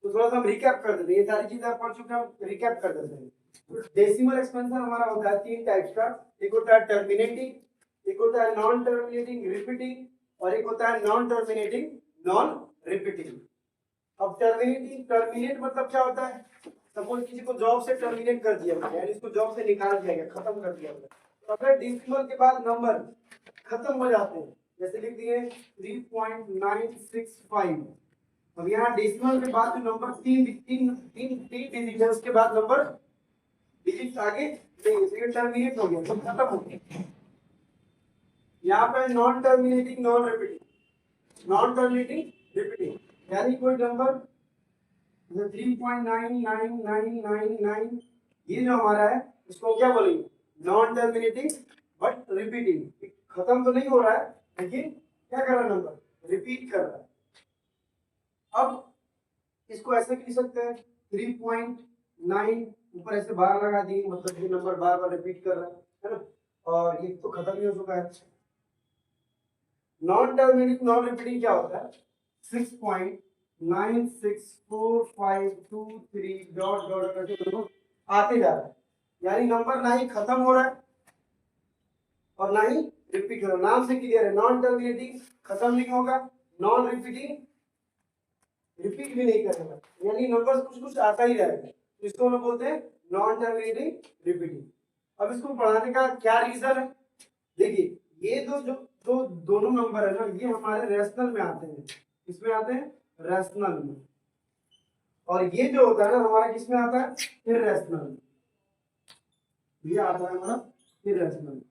तो थोड़ा सा हम रिकैप कर देते हैं। ये सारी चीजें आप पढ़ चुके हैं, हम रिकैप कर देते हैं। तो डेसिमल एक्सपेंशन हमारा होता है 3 टाइप्स का, एक होता है टर्मिनेटिंग, एक होता है नॉन टर्मिनेटिंग रिपीटिंग, और एक होता है नॉन टर्मिनेटिंग नॉन रिपीटिंग। अब टर्मिनेट मतलब क्या होता है? सपोज किसी को जॉब से टर्मिनेट कर दिया गया, यानी इसको जॉब से निकाल दिया गया, खत्म कर दिया गया, तो अगर डेसिमल के बाद नंबर खत्म हो जाते हैं, जैसे लिख दिए 3.965, अब यहाँ डेसिमल के बाद जो नंबर तीन डिजिट है उसके बाद नंबर डिजिट आगे नहीं, टर्मिनेट हो गया, तो खत्म हो गया। यहाँ पे non terminating non repeating, non terminating repeating, यानी कोई नंबर 3.99999 ये जो हमारा है इसको क्या बोलेंगे? Non terminating but repeating. खत्म तो नहीं हो रहा है लेकिन क्या कर रहा है? नंबर रिपीट कर रहा है। अब इसको ऐसे लिख सकते हैं 3.9 ऊपर ऐसे बार लगा दिए, मतलब ये नंबर बार बार रिपीट कर रहा है ना, और ये तो खत्म ही हो चुका है। नॉन टर्मिनेटिंग नॉन रिपीटिंग क्या होता है? 6.964523 डॉट डॉट करके आते जा रहा है, यानी नंबर ना ही खत्म हो रहा है और ना ही रिपीट हो रहा है। नाम से क्लियर है, नॉन टर्मिनेटिंग खत्म नहीं होगा, नॉन रिपीटिंग रिपीट भी नहीं करेगा, यानी नंबर कुछ कुछ आता ही रहेगा। इसको हम बोलते हैं नॉन टर्मिनेटिंग रिपीटिंग। अब इसको पढ़ाने का क्या रीजन है? देखिए ये जो दोनों नंबर है ना, ये हमारे रेशनल में आते हैं। किसमें आते हैं? रैशनल में। और ये जो होता है ना हमारा किसमें आता है? इररेशनल में। ये आता है हमारा इररेशनल।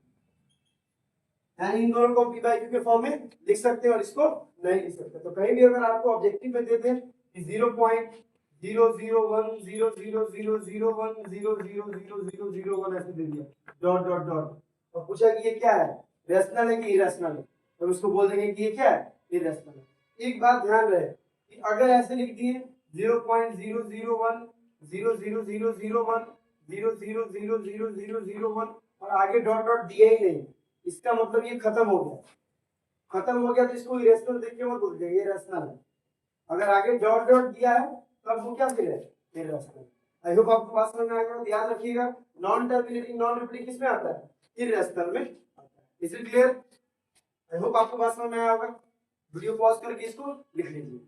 इन दोनों को p/q के फॉर्म में लिख सकते हैं और इसको नहीं लिख सकते। तो कहीं भी अगर आपको ऑब्जेक्टिव में देते हैं 0.001000010000001 ऐसे दे दिया डॉट डॉट डॉट, और पूछा कि ये क्या है? रैशनल है कि इररेशनल है, तो उसको बोल देंगे कि ये क्या है? इररेशनल है। एक बात ध्यान रहे कि अगर ऐसे लिख दिए 0.00100000100000001 और आगे डॉट डॉट दिया ही नहीं, इसका मतलब ये खत्म हो गया। खत्म हो गया तो इसको इरेशनल देख के मत बोल दे ये रैशनल है। अगर आगे डॉट डॉट दिया है तब वो क्या फिर है? इररेशनल। आई होप आपको बात समझ में आ गया। ध्यान रखिएगा, नॉन टर्मिनेटिंग नॉन रिपीटिंग किसमें आता है? इररेशनल में आता है। Is it clear? I hope आपको बात समझ में आया होगा। वीडियो पॉज करके इसको लिख लीजिए।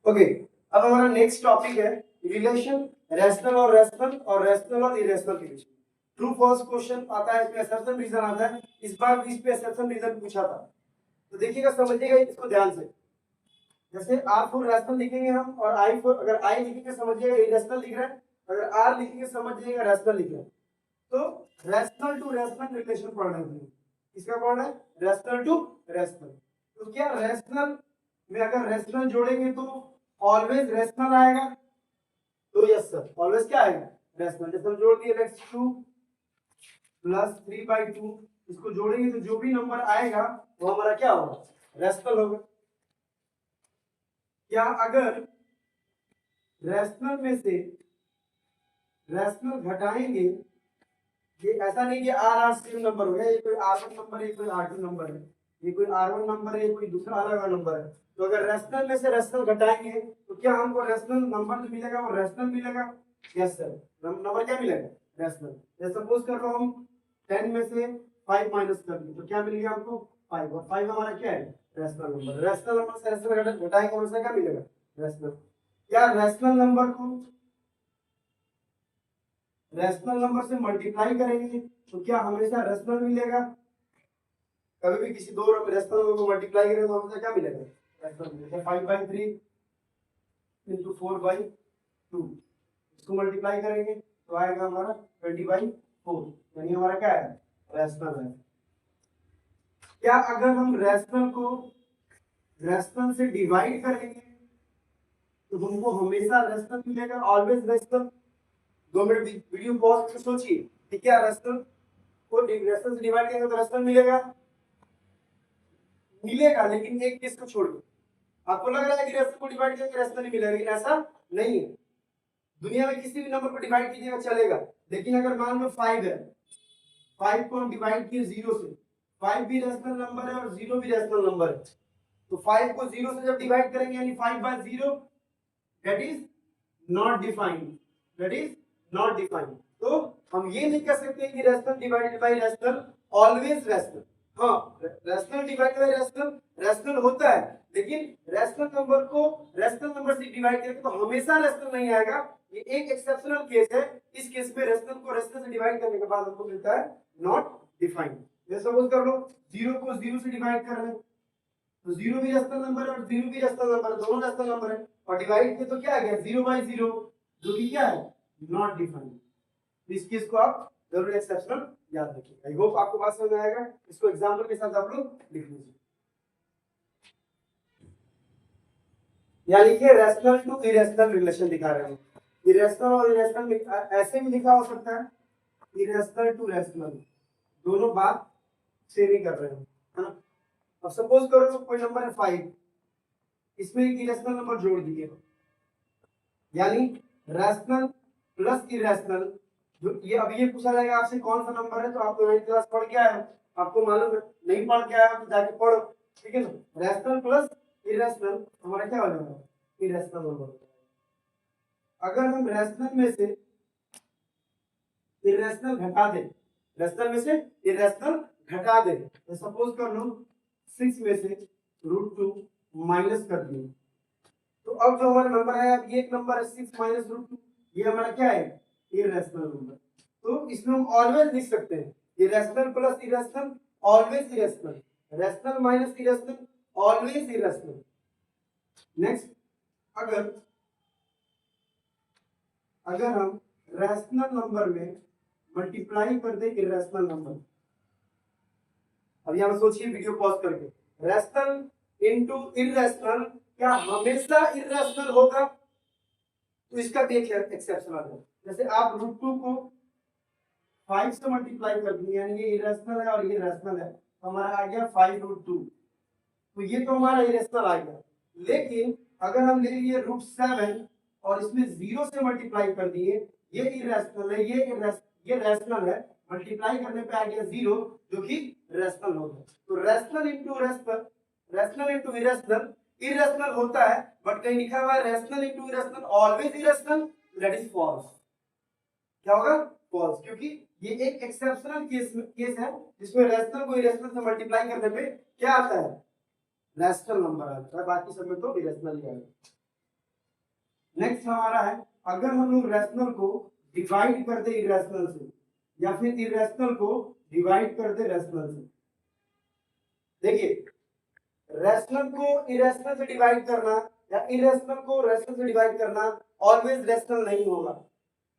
ओके, अब हमारा नेक्स्ट टॉपिक है रिलेशन रैशनल और इरेशनल के बीच में। ट्रू फॉल्स क्वेश्चन आता है, इसमें असर्शन रीजन आता है। इस बार इस पे असर्शन रीजन पूछा था, तो देखिएगा समझिएगा इसको ध्यान से। जैसे R4 रैशनल लिखेंगे हम, और I4 अगर I लिखेंगे समझिएगा इरेशनल लिख रहे हैं, अगर R लिखेंगे समझिएगा रैशनल लिख रहे हैं। तो रैशनल टू रैशनल रिलेशन पढ़ रहे हैं। इसका पढ़ रहे हैं रैशनल टू रैशनल। तो क्या रैशनल में अगर रैशनल जोड़ेंगे तो ऑलवेज रैशनल आएगा? तो यस सर, ऑलवेज क्या आएगा? रैशनल। जैसे हम जोड़ दिए x2 प्लस 3/2, इसको जोड़ेंगे तो जो भी नंबर आएगा वो हमारा क्या होगा? रैशनल होगा। क्या अगर रैशनल में से रैशनल घटाएंगे, ये ऐसा नहीं कि R सेम नंबर हो गया, ये कोई R1 नंबर है, कोई R2 नंबर है, ये कोई R1 नंबर है, कोई दूसरा अलग नंबर है, तो अगर रैशनल में से रैशनल घटाएंगे तो क्या हमको रैशनल नंबर जो मिलेगा वो रैशनल मिलेगा? यस सर, नंबर क्या मिलेगा? रैशनल। जैसे सपोज कर रहा हूं 10 में से 5 माइनस कर दिए तो क्या मिलेगा हमको? 5, और 5 हमारा क्या है? Rational number. रैशनल नंबर से रैशनल घटाएंगे हमेशा क्या मिलेगा? रैशनल। क्या रैशनल नंबर को रैशनल नंबर से मल्टीप्लाई करेंगे तो क्या हमेशा रैशनल मिलेगा? कभी भी किसी दो रैशनल नंबर को मल्टीप्लाई करें तो हमेशा क्या मिलेगा? रैशनल मिलेगा। 5/3 into 4/2, इसको मल्टीप्लाई करेंगे तो आएगा हमारा 20/4, यानी हमारा क्या है? रैशनल है। क्या अगर हम रैशनल को रैशनल से डिवाइड करेंगे तो हमको हमेशा रैशनल मिलेगा? Always rational. 2 minute video pause करके सोचिए। ठीक है, रेशनल को रेशनल से डिवाइड करेंगे तो रेशनल मिलेगा, लेकिन एक किस को छोड़ के। आपको लग रहा है कि रेशनल को डिवाइड करेंगे रेशनल ही मिलेगा, लेकिन ऐसा नहीं है। दुनिया में किसी भी नंबर को डिवाइड कीजिएगा चलेगा, लेकिन अगर मान लो 5 है, 5 को हम डिवाइड किए 0 से, 5 भी रेशनल नंबर है और 0 भी रेशनल नंबर है, तो 5 को 0 से जब डिवाइड करेंगे यानी 5/0, that is not defined, that is not defined. तो हम ये नहीं कह सकते कि rational divided by rational always rational. हाँ, rational divided by rational rational होता है, लेकिन रेशनल नंबर को रेशनल नंबर से डिवाइड करेंगे तो हमेशा रेशनल नहीं आएगा। ये एक एक्सेप्शनल केस है, इस केस में रेशनल को रेशनल से डिवाइड करने के बाद हमको मिलता है नॉट डिफाइंड। जैसे सपोज कर लो 0 को 0 से डिवाइड कर रहे हैं, तो 0 भी रेशनल नंबर है और 0 भी रेशनल नंबर है, दोनों रेशनल नंबर है, और डिवाइड किया तो क्या आ गया 0/0, जो कि क्या है नॉट डिफाइंड। इस केस को आप जरूर एक्सेप्शनल याद रखिए। आई होप आपको बात समझ में आएगा। इसको एग्जांपल के साथ आप लोग लिख लीजिए। यहाँ लिखिए रेशनल टू इरेशनल रिलेशन दिखा रहे हैं। इरेशनल और इरेशनल ऐसे भी लिखा हो सकता है, इरेशनल टू रेशनल, दोनों बात सेम ही कर रहे हैं, है ना। अब सपोज करो कोई नंबर है 5, इसमें एक इरेशनल नंबर जोड़ दीजिए, यानी रैशनल प्लस इरेशनल। जो ये अब ये पूछा जाएगा आपसे कौन सा नंबर है, तो आप तो 9th क्लास पढ़ के आए हो, आपको मालूम है। नहीं पढ़ के आए हो तो जाके पढ़ो, ठीक है ना। रैशनल प्लस इरेशनल हमारा क्या हो जाएगा, इरेशनल नंबर। अगर हम रैशनल में से इरेशनल घटा दें, रैशनल में से इरेशनल घटा दें, तो सपोज कर लो 6 में से √2 माइनस कर दिए, तो अब जो हमारा नंबर है, अब ये एक नंबर है 6 माइनस √2, ये हमारा क्या है इरेशनल नंबर। तो इसमें हम ऑलवेज लिख सकते हैं irrational plus irrational always irrational, rational minus irrational always irrational. Next, अगर हम रैशनल नंबर में मल्टीप्लाई कर दे इरेशनल नंबर, अब यहां सोचिए वीडियो पॉज करके, रैशनल इनटू इरेशनल क्या हमेशा इरेशनल होगा, तो इसका भी एक एक्सेप्शन आता है। जैसे आप √2 को 5 से मल्टीप्लाई कर दिए, यानी ये इरेशनल है और ये रैशनल है, तो हमारा आ गया 5√2, तो ये तो हमारा इरेशनल आ गया। लेकिन अगर हम ले लिए √7 और इसमें 0 से मल्टीप्लाई कर दिए, ये इरेशनल है, ये रैशनल है, मल्टीप्लाई करने पे आ गया 0, जो कि रैशनल हो गया। तो rational into rational, rational into irrational irrational होता है, बट कहीं लिखा हुआ है rational into irrational always irrational, that is false. क्या होगा, फॉल्स, क्योंकि ये एक एक्सेप्शनल केस है जिसमें रैशनल को इरेशनल से मल्टीप्लाई करने पे क्या आता है रैशनल नंबर आता है, बाकी सब में तो इरेशनल ही आएगा। नेक्स्ट हमारा है, अगर हम लोग रैशनल को डिवाइड कर दे इरेशनल से, या फिर इरेशनल को डिवाइड कर दे रैशनल से। देखिए, रैशनल को इरेशनल से डिवाइड करना या इरेशनल को रैशनल से डिवाइड करना ऑलवेज रैशनल नहीं होगा।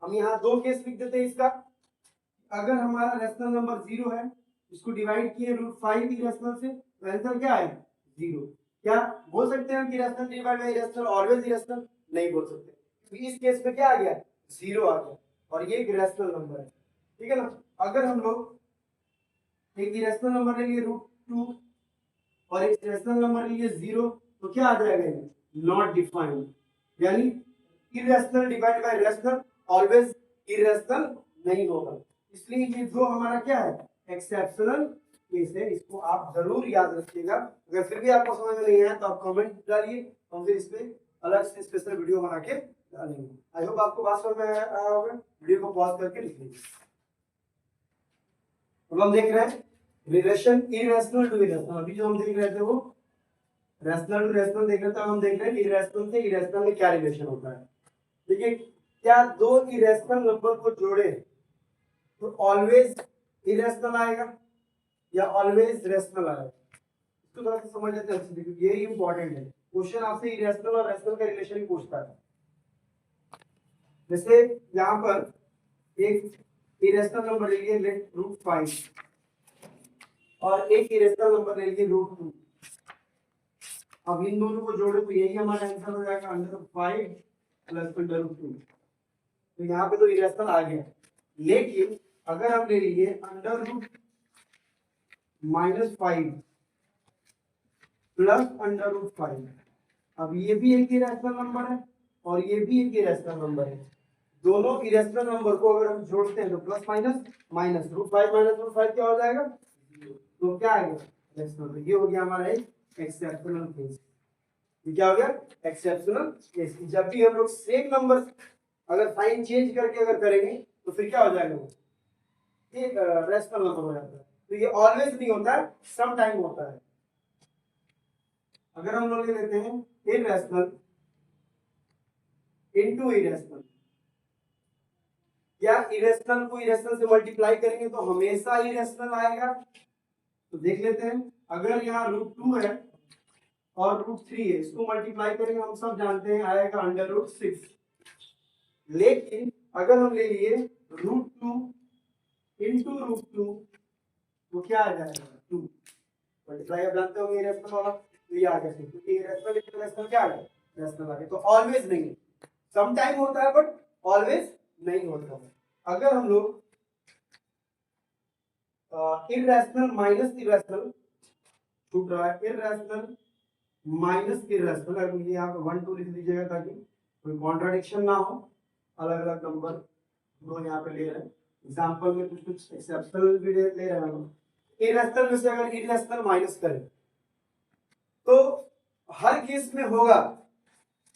हम यहाँ दो केस लिख देते हैं इसका। अगर हमारा रैशनल नंबर 0 है, इसको डिवाइड किए √5 इरेशनल से, तो आंसर क्या है 0। क्या बोल सकते हैं कि rational divide by irrational always irrational? नहीं बोल सकते, क्योंकि इस केस में क्या आ गया 0 आ गया, और ये एक रैशनल नंबर है, ठीक है ना। अगर हम लोग एक इरेशनल नंबर लेंगे √2 और एक रैशनल नंबर लिए 0, तो क्या आ जाएगा ये नॉट डिफाइंड, यानी irrational divide by rational always irrational नहीं होगा। इसलिए ये जो हमारा क्या है एक्सेप्शनल केस है, इसको आप जरूर याद रखिएगा। अगर फिर भी आपको समझ में नहीं आया तो आप कमेंट डालिए, हम फिर इस पे अलग से स्पेशल वीडियो बना के डालेंगे। आई होप आपको बात समझ में आया होगा। वीडियो को पॉज करके लिख लीजिए। अब हम देख रहे हैं रिलेशन इरेशनल टू इरेशनल। अभी जो हम देख रहे थे वो रैशनल टू रैशनल देख रहे थे, हम देख रहे हैं इरेशनल से इरेशनल में क्या रिलेशन होता है। देखिए, क्या दो इरेशनल नंबर को जोड़े तो ऑलवेज इरेशनल आएगा या ऑलवेज रैशनल आएगा? इसको थोड़ा सा समझ लेते हैं, क्योंकि ये इंपॉर्टेंट है। क्वेश्चन आपसे इरेशनल और रैशनल का रिलेशन ही पूछता है। जैसे यहाँ पर एक इरेशनल नंबर ले लीजिए √5 और एक इरेशनल नंबर ले लीजिए √2। अब इन दोनों को जोड़े तो यही हमारा आंसर हो जाएगा √5 + √2। तो यहाँ पे तो इरेशनल आ गया, लेकिन अगर हम ले लीजिए under root -5 plus under root 5, अब ये भी एक इरेशनल नंबर है और ये भी एक इरेशनल नंबर है। दोनों इरेशनल नंबर को अगर हम जोड़ते हैं तो प्लस माइनस माइनस √5 माइनस √5 क्या हो जाएगा, तो क्या आएगा इरेशनल। ये हो गया हमारा एक एक्सेप्शनल केस। ये क्या हो गया एक्सेप्शनल केस। जब भी हम लोग सेम नंबर अगर साइन चेंज करके अगर करेंगे तो फिर क्या हो जाएगा, ये रेशनल नंबर हो जाता है। तो ये ऑलवेज नहीं होता है, सम टाइम होता है। अगर हम लोग ले लेते हैं इरेशनल इनटू इरेशनल, या इरेशनल को इरेशनल से मल्टीप्लाई करेंगे तो हमेशा इरेशनल आएगा। तो देख लेते हैं, अगर यहाँ √2 है और √3 है, इसको मल्टीप्लाई करेंगे हम सब जानते हैं आएगा √6। लेकिन अगर हम ले लिए √2 इंटू √2 तो क्या आ जाएगा 2 मल्टीप्लाई। आप जानते होंगे इरेशनल वाला, तो ये आ गया क्योंकि इरेशनल इरेशनल क्या आ गया रेशनल आ गया। तो ऑलवेज नहीं, सम टाइम होता है बट ऑलवेज नहीं होता है। अगर हम लोग इरेशनल माइनस इरेशनल छूट रहा है, इरेशनल माइनस इरेशनल, अगर ये यहाँ पे 1 2 लिख लीजिएगा ताकि कोई कॉन्ट्राडिक्शन ना हो। अलग अलग नंबर दो यहाँ पे ले रहे हैं, एग्जांपल में कुछ कुछ एक्सेप्शनल भी ले रहे हैं हम। इरेशनल में से अगर इरेशनल माइनस करें तो हर केस में होगा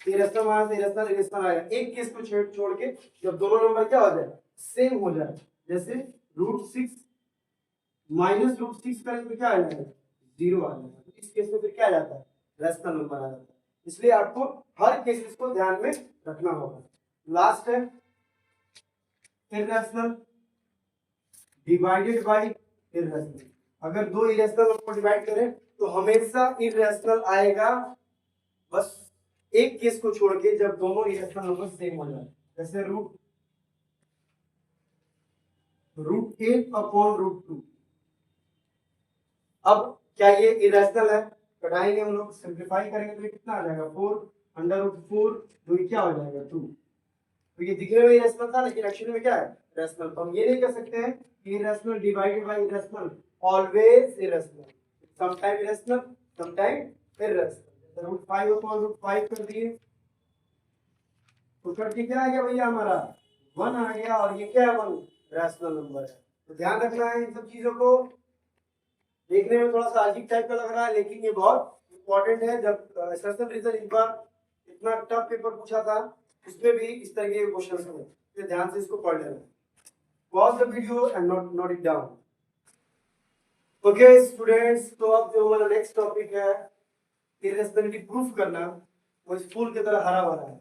इरेशनल माइनस इरेशनल इरेशनल आएगा। एक केस को छोड़ के जब दोनों नंबर क्या हो जाए सेम हो जाए, जैसे √6 माइनस √6 करेंगे तो क्या आ जाएगा 0 आ जाएगा। तो इस केस में फिर क्या आ जाता है रेशनल नंबर आ जाता है। इसलिए आपको हर केसेस को ध्यान में रखना होगा। लास्ट है इरेशनल डिवाइडेड बाय इरेशनल। अगर दो इरेशनल को डिवाइड करें तो हमेशा इरेशनल आएगा, बस एक केस को छोड़ के जब दोनों इरेशनल नंबर सेम हो जाए, जैसे √8 अपॉन √2। अब क्या ये इरेशनल है, घटाएंगे हम लोग सिंप्लीफाई करेंगे तो ये कितना आ जाएगा 4 √4, तो ये क्या हो जाएगा 2। तो ये दिखने में इरेशनल था लेकिन एक्चुअली में क्या है रेशनल। तो हम ये नहीं कह सकते हैं कि irrational divided by irrational, always irrational, some time irrational some time irrational. √5 upon √5 कर दिए तो करके क्या आ गया भैया हमारा 1 आ गया, और ये क्या है 1 रैशनल नंबर है। तो ध्यान रखना है इन सब चीजों को। देखने में थोड़ा सा अजीब टाइप का लग रहा है लेकिन ये बहुत इंपॉर्टेंट है। जब सेशन रीजन इस बार इतना टफ पेपर पूछा था उसमें भी इस तरह के क्वेश्चन थे, तो ध्यान से इसको पढ़ लेना। Pause the video and note it down. Okay students, तो अब जो हमारा नेक्स्ट टॉपिक है इरेशनैलिटी प्रूफ करना, वो इस फूल की तरह हरा भरा है।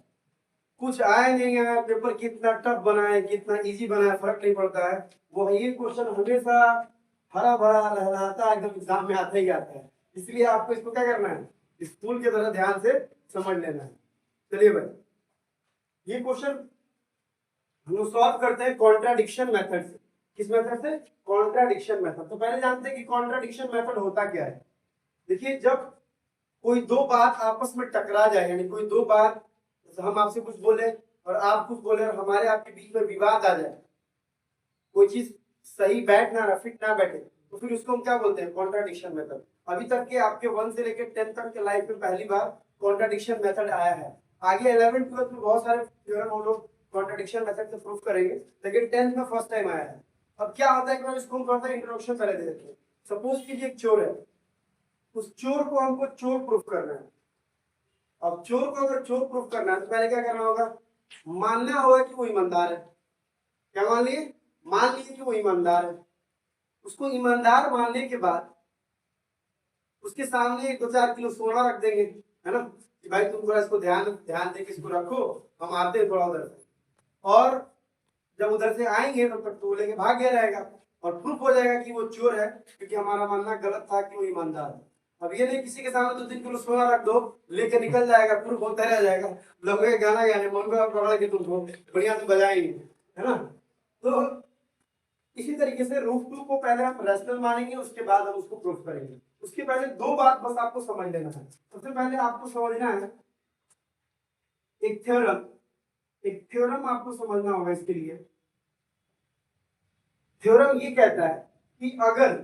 कुछ आया नहीं है, पेपर कितना टफ बना है कितना इजी बना है फर्क नहीं पड़ता है। वो ये क्वेश्चन हमेशा हरा भरा रहता है, एकदम एग्जाम में आता ही आता है। इसलिए आपको इसको क्या करना है इस फूल की तरह ध्यान से समझ लेना है। चलिए भाई, ये क्वेश्चन हम लोग सॉल्व करते हैं कॉन्ट्राडिक्शन मेथड से। किस मेथड से? Contradiction method. तो पहले जानते हैं कि कॉन्ट्राडिक्शन मेथड होता क्या है। देखिए, जब कोई दो बात आपस में टकरा जाए, यानी कोई दो बात, हम आपसे कुछ बोले और आप कुछ बोले और हमारे आपके बीच में विवाद आ जाए, कोई चीज सही बैठ ना फिट ना बैठे, तो फिर उसको हम क्या बोलते हैं कॉन्ट्राडिक्शन मेथड। अभी तक के आपके 1 से लेकर 10 तक के लाइफ में पहली बार कॉन्ट्राडिक्शन मेथड आया है। आगे 11th 12th में बहुत सारे थ्योरम हम लोग कॉन्ट्राडिक्शन मेथड से प्रूफ करेंगे, लेकिन 10th में फर्स्ट टाइम आया है। अब क्या होता है कि इसको हम थोड़ा सा इंट्रोडक्शन पहले दे देते हैं। सपोज कीजिए एक चोर है, उस चोर को हमको चोर प्रूफ करना है। अब चोर को अगर चोर प्रूफ करना है तो पहले क्या करना होगा, मानना होगा कि वो ईमानदार है। क्या मान लिए? मान लिए कि वो ईमानदार है। उसको ईमानदार मानने के बाद उसके सामने 2-4 किलो सोना रख देंगे, है ना, कि भाई तुम थोड़ा इसको ध्यान ध्यान दे के इसको रखो, हम आते हैं थोड़ा उधर से। और जब उधर से आएंगे तब तक तो लेके भाग गया रहेगा और प्रूफ हो जाएगा कि वो चोर है, क्योंकि हमारा मानना गलत था कि वो ईमानदार है। अब ये नहीं किसी के सामने 2-3 किलो सोना रख दो, लेके निकल जाएगा, प्रूफ होता रह जाएगा, लोगों के गाना गाने मन को पकड़ा के तुमको बढ़िया तुम बजाएंगे, है ना। तो इसी तरीके से √2 को पहले हम रैशनल मानेंगे, उसके बाद हम उसको प्रूफ करेंगे। उसके पहले दो बात बस आपको समझ लेना है। सबसे पहले आपको समझना है एक थ्योरम आपको समझना होगा। इसके लिए थ्योरम ये कहता है कि अगर,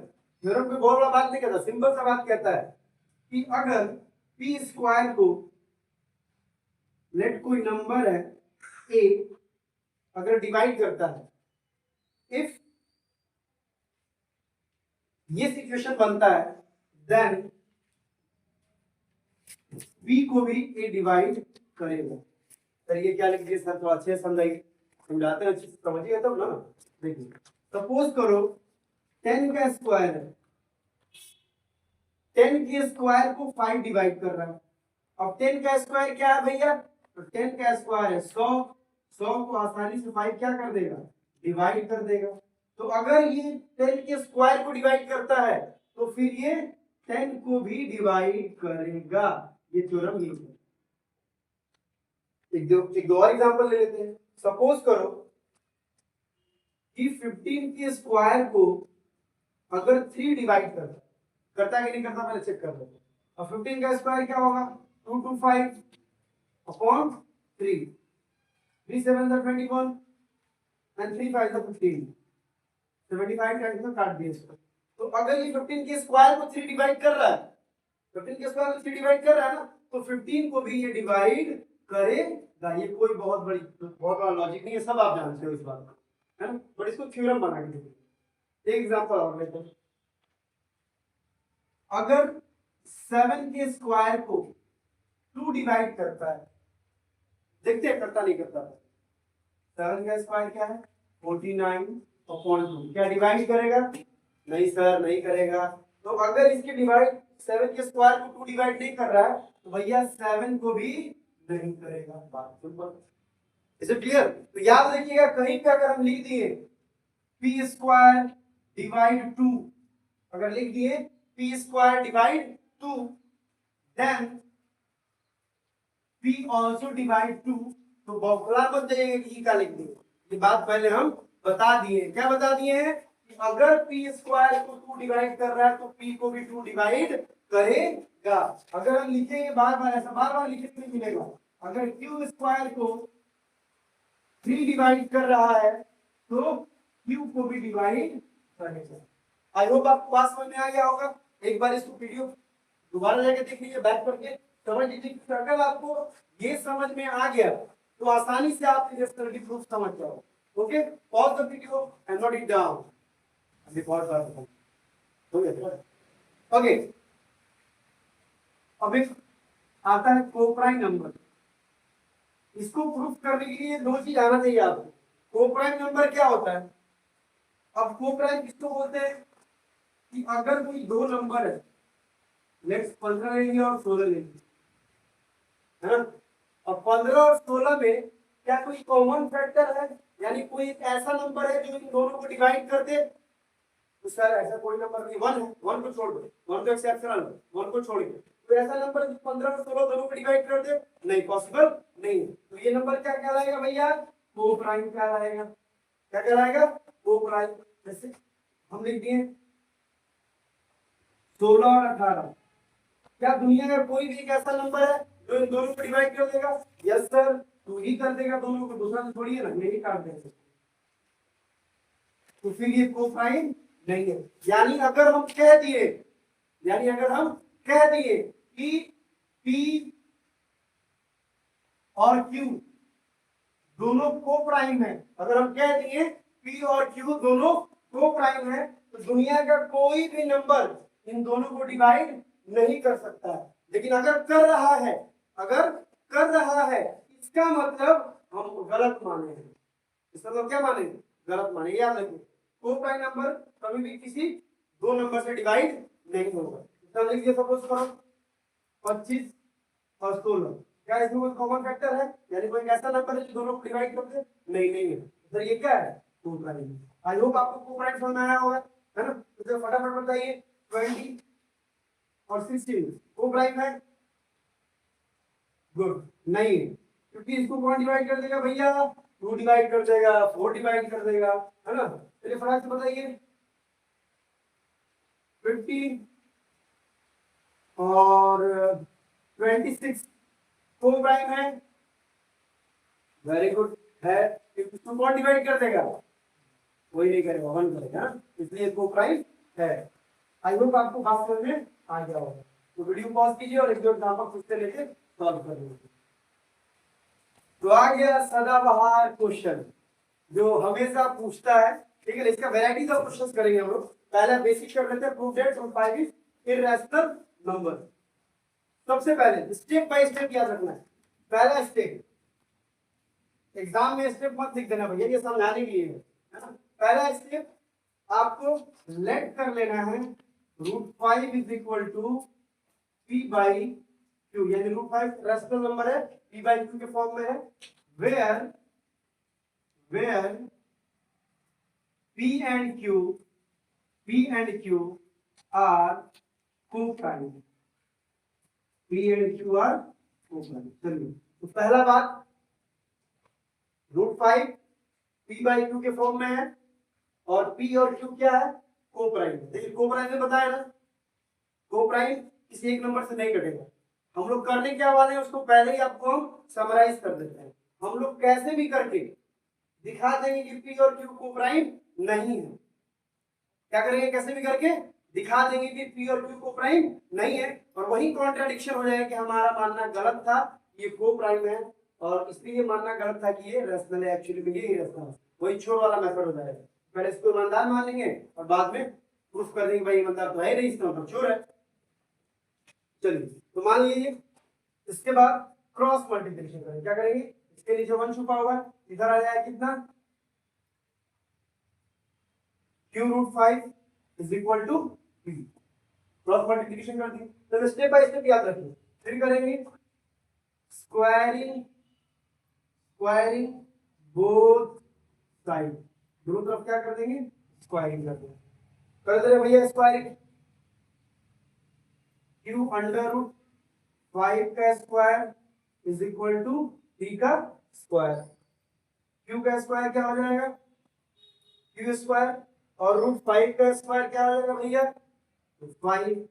थ्योरम कोई बहुत बड़ा बात नहीं कहता, सिंपल सा बात कहता है कि अगर पी स्क्वायर को, लेट कोई नंबर है ए, अगर डिवाइड करता है, इफ ये सिचुएशन बनता है, देन पी को भी ए डिवाइड करेगा। सर ये क्या लिख दिया सर, थोड़ा अच्छे से समझाइए, समझाते हैं अच्छे से समझिए तब ना। देखिए सपोज करो 10 का स्क्वायर है, 10 के स्क्वायर को 5 डिवाइड कर रहा है। अब 10 का स्क्वायर क्या है भैया, तो 10 का स्क्वायर है 100, 100 को आसानी से 5 क्या कर देगा, डिवाइड कर देगा। तो अगर ये 10 के स्क्वायर को डिवाइड करता है तो फिर ये 10 को भी डिवाइड करेगा। ये थ्योरम ये है। एक दो और एग्जांपल ले लेते हैं। सपोज करो कि 15 के स्क्वायर को अगर 3 डिवाइड करता है कि नहीं करता, पहले चेक कर लो। अब 15 का स्क्वायर क्या होगा, 225 अपॉन 3, 3 7 21 and 3 5 15, 75 टाइम्स में काट दिया इसको। तो अगर ये 15 के स्क्वायर को 3 डिवाइड कर रहा है, 15 के स्क्वायर को 3 डिवाइड कर रहा है ना, तो 15 को भी ये डिवाइड करेगा। ये कोई बहुत बड़ा लॉजिक नहीं है, सब आप जानते हो इस बात को, है ना। बट इसको थ्योरम बना के देखिए। एक एग्जांपल और लेते हैं। अगर 7 के स्क्वायर को 2 डिवाइड करता है, देखते हैं करता नहीं करता। 7 का स्क्वायर क्या है, 49 अपॉन 2, क्या डिवाइड करेगा, नहीं सर नहीं करेगा। तो अगर इसके डिवाइड 7 के स्क्वायर को 2 डिवाइड नहीं कर रहा है तो भैया 7 को भी नहीं करेगा। बात सिंपल, इसे क्लियर। तो याद रखिएगा कहीं पे अगर हम लिख दिए पी स्क्वायर डिवाइड 2, अगर लिख दिए p square divide 2, then p also divide 2, तो बौखला मत जाइएगा कि क्या लिख दिए। ये बात पहले हम बता दिए। क्या बता दिए हैं कि अगर पी स्क्वायर को 2 डिवाइड कर रहा है तो पी को भी 2 डिवाइड करेगा। अगर हम लिखेंगे बार बार, ऐसा बार बार लिखने नहीं मिलेगा। अगर क्यू स्क्वायर को 3 डिवाइड कर रहा है तो क्यू को भी डिवाइड करेगा। आई होप आपको बात समझ में आ गया होगा। एक बार इसको वीडियो दोबारा जाके देख लीजिए, बैक करके समझ लीजिए। अगर आपको ये समझ में आ गया तो आसानी से आप स्टडी प्रूफ समझ जाओ। Okay, pause the video and note it down. अभी पॉज कर दो। ओके, अब एक आता है कोप्राइम नंबर। इसको प्रूफ करने के लिए 2 चीज आना चाहिए आपको। कोप्राइम नंबर क्या होता है, अब कोप्राइम किसको बोलते हैं कि अगर कोई 2 नंबर है, लेट्स 15 लेंगे और 16 लेंगे, है ना। अब 15 और 16 में क्या कोई कॉमन फैक्टर है, यानी कोई एक ऐसा नंबर है जो इन दोनों को डिवाइड कर दे। तो सर ऐसा कोई नंबर नहीं, 1 है, 1 को छोड़ दो, 1 तो एक्सेप्शनल है, 1 को छोड़ दो। तो ऐसा नंबर जो 15 और 16 दोनों को डिवाइड कर दे, नहीं, पॉसिबल नहीं। तो ये नंबर क्या कहलाएगा भैया, कोप्राइम कहलाएगा। क्या कहलाएगा, कोप्राइम। जैसे हम लिख दिए 16 और 18, क्या दुनिया का कोई भी एक ऐसा नंबर है जो इन दोनों को डिवाइड कर देगा? यस सर, तू ही कर देगा दोनों को, दूसरा तो थोड़ी है ना, यही काट देंगे। तो फिर ये कोप्राइम नहीं है। यानी अगर हम कह दिए, कि P और Q दोनों कोप्राइम है, अगर हम कह दिए P और Q दोनों कोप्राइम है, तो दुनिया का कोई भी नंबर इन दोनों को डिवाइड नहीं कर सकता है। लेकिन अगर कर रहा है इसका मतलब हम गलत माने हैं। इसका मतलब क्या माने, गलत माने। याद रखिए, कोप्राइम नंबर कभी भी किसी 2 नंबर से डिवाइड नहीं होगा। लिखिए सपोज करो 25 और 16, क्या इसमें कोई कॉमन फैक्टर है, यानी कोई ऐसा नंबर है जो दोनों को डिवाइड कर दे? नहीं है। तो ये क्या है, कोप्राइम। आई होप आपको कोप्राइम समझ में आया होगा, है ना। तो फटाफट बताइए 20 और 16 कोप्राइम है? गुड, नहीं है, क्योंकि इसको कौन डिवाइड कर देगा भैया, 2 डिवाइड कर देगा, 4 डिवाइड कर देगा, है ना। चलिए फटाफट से बताइए 50 और 26 कोप्राइम है? वेरी गुड है। इसको कौन डिवाइड कर देगा, वही नहीं करेगा, 1 करेगा, इसलिए को प्राइम है। आई होप आपको बात समझ में आ गया होगा। तो वीडियो पॉज कीजिए और एक दो एग्जांपल खुद से लेके सॉल्व कर लीजिए। तो आ गया सदाबहार क्वेश्चन जो हमेशा पूछता है, ठीक है। इसका वैरायटीज ऑफ क्वेश्चंस करेंगे हम लोग। पहला बेसिक कर लेते हैं, prove that root 5 is irrational number. सबसे पहले स्टेप बाय स्टेप याद रखना है। पहला स्टेप, एग्जाम में स्टेप मत लिख देना भैया, ये समझाने के लिए है ना। पहला स्टेप आपको लेट कर लेना है root 5 is equal to p by q, यानी रूट 5 रैशनल नंबर है, पी बाई क्यू के फॉर्म में है। Where P and Q are co-prime. P and Q are co-prime. चलिए, तो पहला बात रूट 5 P बाई Q के फॉर्म में है और P और Q क्या है, को प्राइम। देखिए को प्राइम में बताया ना, को प्राइम किसी एक नंबर से नहीं कटेगा। हम लोग करने क्या वाले हैं उसको पहले ही आपको हम समराइज कर देते हैं। हम लोग कैसे भी करके दिखा देंगे कि P और Q को प्राइम नहीं है। क्या करेंगे, कैसे भी करके दिखा देंगे कि P और Q को प्राइम नहीं है, और वही कॉन्ट्राडिक्शन हो जाएगा कि हमारा मानना गलत था, ये को प्राइम है, और इसलिए मानना गलत था कि ये रैशनल है, एक्चुअली में ये इररेशनल है। वही छोर वाला मेथड हो जाएगा। पहले इसको ईमानदार मान लेंगे और बाद में प्रूफ कर देंगे भाई ईमानदार तो है नहीं, इसका मतलब चोर है। चलिए, तो मान लीजिए इसके बाद क्रॉस मल्टीप्लिकेशन करेंगे। क्या करेंगे, इसके नीचे 1 छुपा हुआ है, इधर आ जाएगा कितना, Q root 5 is equal to P। Cross multiplication कर दी। तो स्टेप बाय स्टेप याद रखिए। फिर करेंगे स्क्वायरिंग बोथ साइड, दोनों तरफ क्या कर देंगे, स्क्वायरिंग कर देंगे। कर दे रहे भैया स्क्वायरिंग, Q अंडर रूट 5 का square is equal to P का स्क्वायर। Q का स्क्वायर क्या हो जाएगा, Q स्क्वायर, और रूट 5 का स्क्वायर क्या हो जाएगा भैया, 5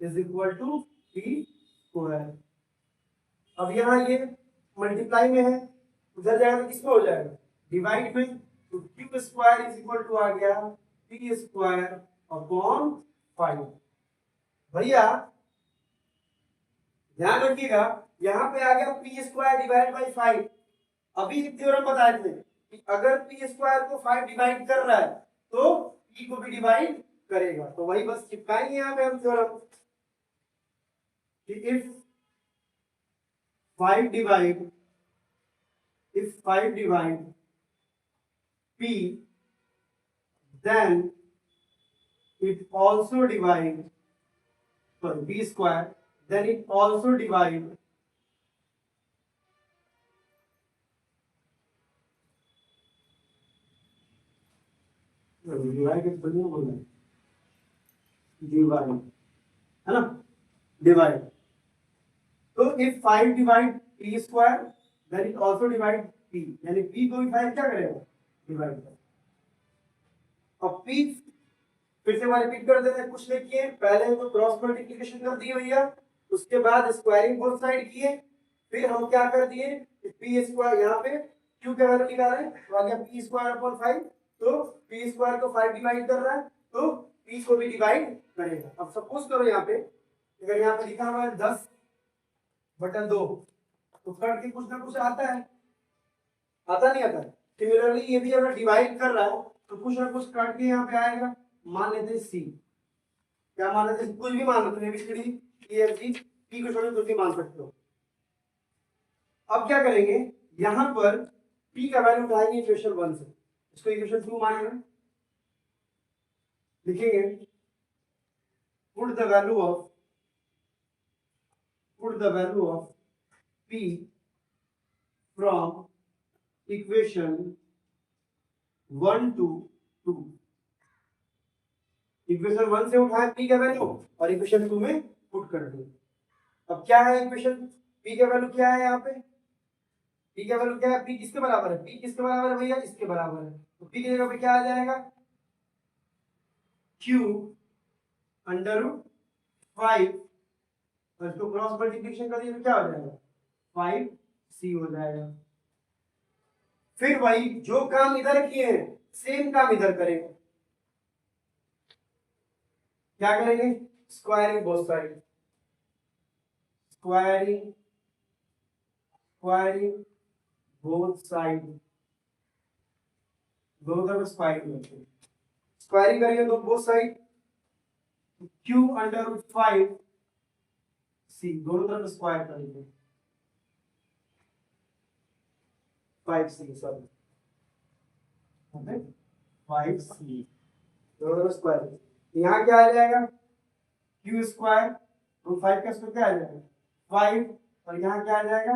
is equal to P square. अब यहाँ ये मल्टीप्लाई में है, उधर जाएगा तो किसमें हो जाएगा, डिवाइड में। तो Q square is equal to आ गया P स्क्वायर अपॉन 5। भैया ध्यान रखिएगा, यहाँ पे आ गया P स्क्वायर डिवाइड बाई 5। अभी थ्योरम बताए थे कि अगर P स्क्वायर को 5 डिवाइड कर रहा है तो P को भी डिवाइड करेगा। तो वही बस चिपकाएंगे यहाँ पे हम थ्योरम कि if 5 divide P, then it also divide B square, then it also divide divide है ना, डिवाइड। तो if 5 divide P square, then it also divide P, यानी P को भी 5 क्या करेगा, डिवाइड करेगा। अब P फिर से हमारे रिपीट कर देते हैं, कुछ देखिए, पहले तो क्रॉस मल्टीप्लिकेशन कर दिए भैया, उसके बाद स्क्वायरिंग बोथ साइड किए, फिर हम क्या कर दिए, P स्क्वायर यहाँ पे Q का वैल्यू निकाल रहे हैं, तो आ गया P स्क्वायर अपॉन 5। तो P स्क्वायर को 5 डिवाइड कर रहा है तो P को भी डिवाइड करेगा। अब सपोज करो यहाँ पे, अगर यहाँ पे लिखा हुआ है 10/2, तो कट के कुछ ना कुछ आता है, आता नहीं आता। सिमिलरली ये भी अगर डिवाइड कर रहा है तो कुछ ना कुछ कट के यहाँ पे आएगा। मान लेते हैं C, क्या मान लेते हैं, कुछ भी मान लेते हैं, ABCD P को छोड़ कुछ भी मान सकते हो। अब क्या करेंगे, यहाँ पर P का वैल्यू उठाएंगे इक्वेशन 1 से, इसको इक्वेशन 2 मानेंगे, लिखेंगे put the value of P from equation 1 to 2। Equation 1 से उठाए P का वैल्यू और इक्वेशन 2 में पुट कर दिए। अब क्या है इक्वेशन, P का वैल्यू क्या है, यहाँ पे P का वैल्यू क्या है, P किसके बराबर है, P किसके बराबर है भैया, इसके बराबर है। तो P की जगह पे क्या आ जाएगा, Q अंडर रूट 5, और इसको क्रॉस मल्टीप्लिकेशन कर दिए तो क्या हो जाएगा, 5C हो जाएगा। फिर वही जो काम इधर किए हैं सेम काम इधर करेंगे, क्या करेंगे, squaring both side, squaring both side, दोनों तरफ स्क्वायरिंग करते हैं, स्क्वायरिंग करेंगे तो both side q under root 5 c, दोनों तरफ स्क्वायर करेंगे 5c, सॉरी 5c, दोनों तरफ स्क्वायर, यहाँ क्या आ जाएगा, क्यू स्क्वायर रूट 5 का स्क्वायर क्या आ जाएगा 5, और यहाँ क्या आ जाएगा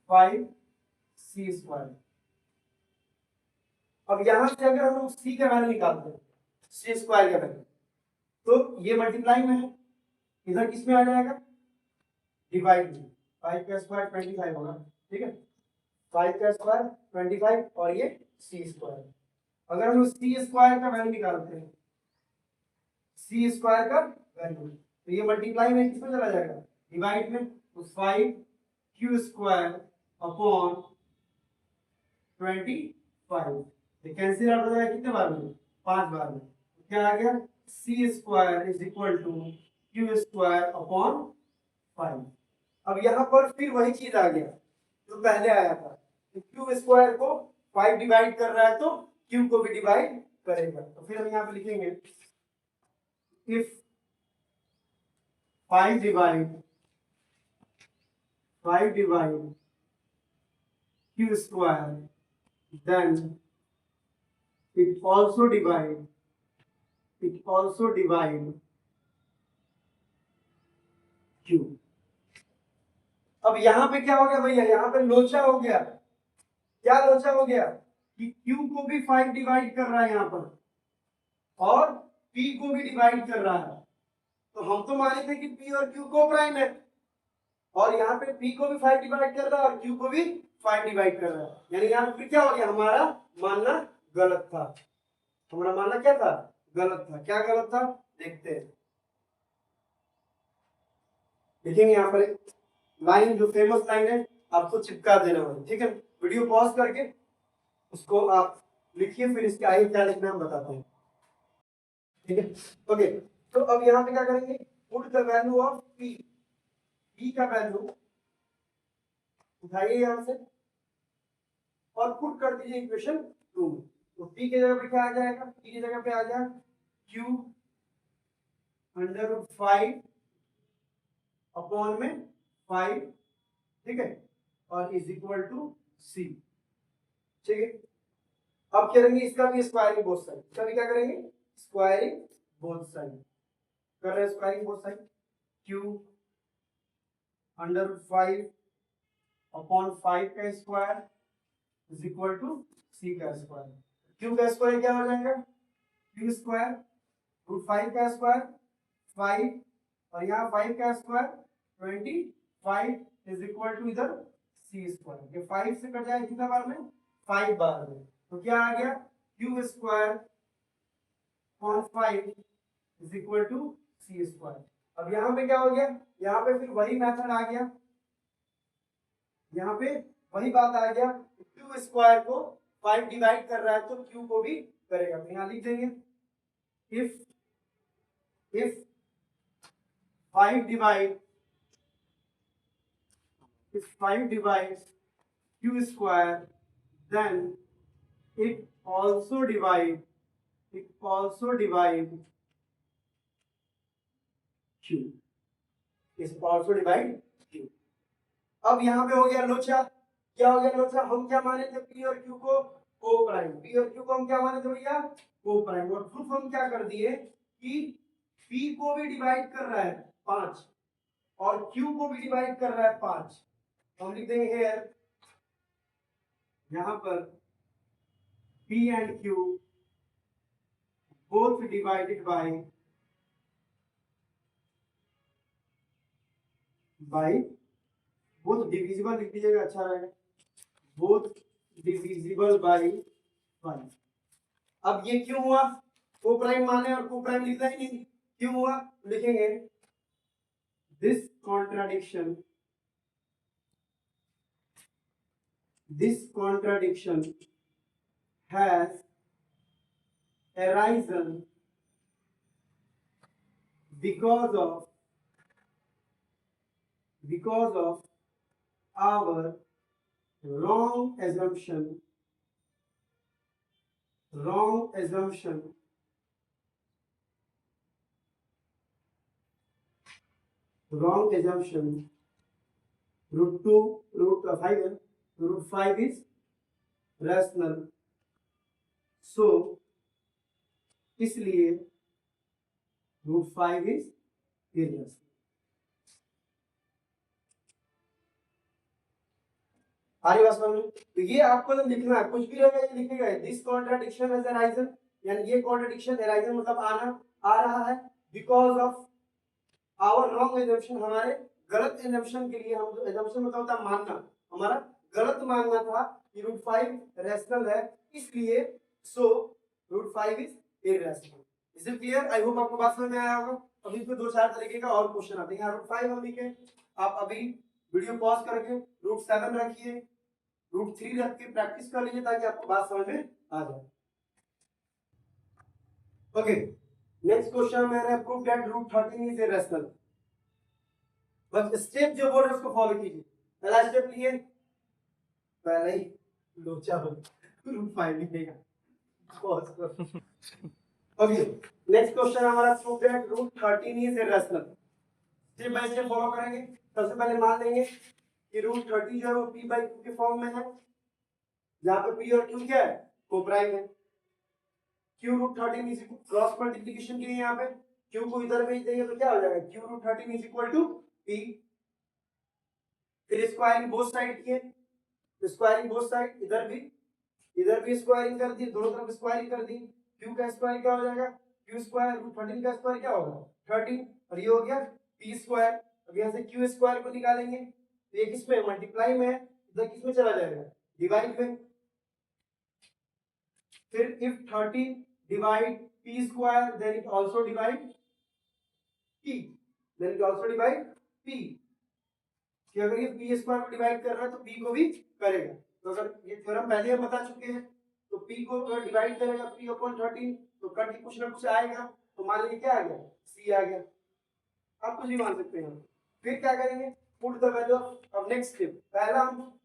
5c स्क्वायर। अब यहां से अगर हम लोग c का वैल्यू निकालते हैं, c स्क्वायर का वैल्यू, तो ये मल्टीप्लाई में है, इधर किस में आ जाएगा, डिवाइड में, 5 का स्क्वायर 25 होगा, ठीक है, 5 का स्क्वायर 25 और ये c स्क्वायर। अगर हम c स्क्वायर का वैल्यू निकालते हैं, c स्क्वायर का वैल्यू, तो ये मल्टीप्लाई में किसमें चला जाएगा, डिवाइड में, तो 5q स्क्वायर अपॉन 25, ये कैंसिल आउट हो जाएगा कितने बार में, 5 बार में, तो क्या आ गया, c square is equal to q square upon 5। अब यहाँ पर फिर वही चीज आ गया जो पहले आया था, q स्क्वायर को 5 डिवाइड कर रहा है तो q को भी डिवाइड करेगा, तो फिर हम यहाँ पे लिखेंगे if 5 divide q square, then it also divide q। अब यहाँ पे क्या हो गया भैया, यहाँ पे लोचा हो गया, क्या लोचा हो गया कि q को भी 5 डिवाइड कर रहा है यहाँ पर और p को भी डिवाइड कर रहा है, तो हम तो माने थे कि p और q को प्राइम है, और यहाँ पे p को भी 5 डिवाइड कर रहा है और q को भी 5 डिवाइड कर रहा है, यानी यहाँ पे क्या हो गया, हमारा मानना गलत था, हमारा मानना क्या था, गलत था। क्या गलत था देखते हैं, देखेंगे यहाँ पर लाइन जो फेमस लाइन है आपको चिपका देना होगा, ठीक है, वीडियो पॉज करके उसको आप लिखिए, फिर इसके आगे क्या लिखना हम बताते हैं, ठीक है। ओके, तो अब यहाँ पे क्या करेंगे, put the value of p का वैल्यू उठाइए यहाँ से और पुट कर दीजिए इक्वेशन 2 में, तो p की जगह पे क्या आ जाएगा, p की जगह पे आ जाएगा q अंडर रूट 5 अपॉन में 5, ठीक है, और इज इक्वल टू c, ठीक है। अब क्या करेंगे, इसका भी स्क्वायरिंग बोथ साइड, इसका भी क्या करेंगे, स्क्वायरिंग बोथ साइड, कर रहे हैं squaring both side, q under root 5 upon 5 का square is equal to c का स्क्वायर, q का स्क्वायर क्या हो जाएगा, q स्क्वायर रूट 5 का स्क्वायर 5, और यहाँ 5 का स्क्वायर 25 इज इक्वल टू इधर c स्क्वायर, ये 5 से कट जाएगा कितना बार में, 5 बार में, तो क्या आ गया, q square upon 5 is equal to c square. अब यहाँ पे क्या हो गया, यहाँ पे फिर वही मेथड आ गया, यहाँ पे वही बात आ गया, q स्क्वायर को 5 डिवाइड कर रहा है तो q को भी करेगा, तो यहाँ लिख देंगे if 5 divides q square, then it also divide q, q। अब यहाँ पे हो गया लोचा, क्या हो गया लोचा, हम क्या माने थे, p और q को को प्राइम, p और q को हम क्या माने थे भैया, को प्राइम, और प्रूफ हम क्या कर दिए कि p को भी डिवाइड कर रहा है 5 और q को भी डिवाइड कर रहा है 5, तो हम लिख देंगे हियर, यहाँ पर p and q both divided by both divisible लिख दीजिएगा, अच्छा रहेगा, both divisible by 1। अब ये क्यों हुआ, को प्राइम माने और को प्राइम लिखना ही नहीं, क्यों हुआ, लिखेंगे this contradiction has arisen because of our wrong assumption root 5 is rational, so इसलिए root 5 is irrational. आरी बात समझ में? तो ये आपको जब लिखना है, कुछ भी रहेगा ये लिखेगा, दिस कॉन्ट्राडिक्शन हैज अराइजन, यानी ये कॉन्ट्राडिक्शन अराइजन मतलब आ रहा है because of our wrong assumption, हमारे गलत एजम्पशन के लिए, हम जो एजम्पशन मतलब होता है मानना, हमारा गलत मानना था कि रूट 5 रैशनल है, इसलिए so root 5 is irrational. Is it clear? I hope आपको बात समझ में आया होगा. अभी इसमें दो चार तरीके का और क्वेश्चन आते हैं. यहाँ रूट 5 हम लिखे, आप अभी वीडियो पॉज करके रूट 7 रखिए, रूट 3 रख के प्रैक्टिस कर लीजिए ताकि आपको बात समझ में आ जाए. ओके, नेक्स्ट क्वेश्चन मेरा prove that root 13 is irrational. बस स्टेप जो बोल रहे उसको फॉलो कीजिए. पहला स्टेप लिए, पहले ही लोचा हो रूट 5 लिखेगा. ओके, नेक्स्ट क्वेश्चन हमारा prove that root 13 is irrational. Step by step follow करेंगे. सबसे पहले मान लेंगे कि रूट 30 जो है वो p बाई q के फॉर्म में है, जहां पे p और q क्या है, कोप्राइम है. q root 13 is equal cross multiplication के लिए यहाँ पे q को इधर भेज देंगे तो क्या हो जाएगा, q root 13 is equal to p. फिर स्क्वायरिंग बोथ साइड किए, स्क्वायरिंग बोथ साइड, इधर भी स्क्वायरिंग कर दी, दोनों तरफ स्क्वायरिंग कर दी. q का स्क्वायर क्या हो जाएगा, q स्क्वायर रूट 13 का स्क्वायर क्या होगा 13, और ये हो गया p स्क्वायर. अब यहाँ से q स्क्वायर को निकालेंगे तो ये किस में मल्टीप्लाई में है, इधर किस में चला जाएगा, डिवाइड में. फिर if 13 divide p square then it also divide p. कि अगर ये p स्क्वायर को डिवाइड कर रहा है तो p को भी करेगा. तो अगर ये थ्योरम पहले हम बता चुके हैं, तो p को अगर डिवाइड करेगा p अपॉन 13 तो कट के कुछ ना कुछ आएगा. तो मान लीजिए क्या आ गया, c आ गया. आप कुछ भी मान सकते हैं. फिर क्या करेंगे, put the value of next step. पहला हम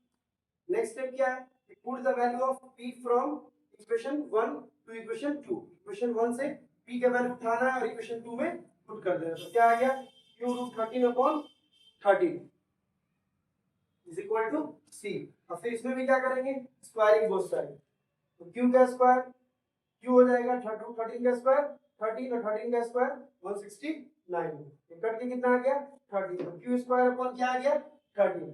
नेक्स्ट स्टेप क्या है, put the value of p from equation 1 to equation 2. Equation 1 से p का वैल्यू उठाना है और इक्वेशन 2 में पुट कर देना. तो क्या आ गया, q root 13 upon 13 is equal to c. और फिर इसमें भी क्या करेंगे, स्क्वायरिंग बोथ साइड. तो q का स्क्वायर q हो जाएगा 13 का स्क्वायर 13 और 13 का स्क्वायर 169. कट के कितना आ गया 13. तो q स्क्वायर अपॉन क्या आ गया 13.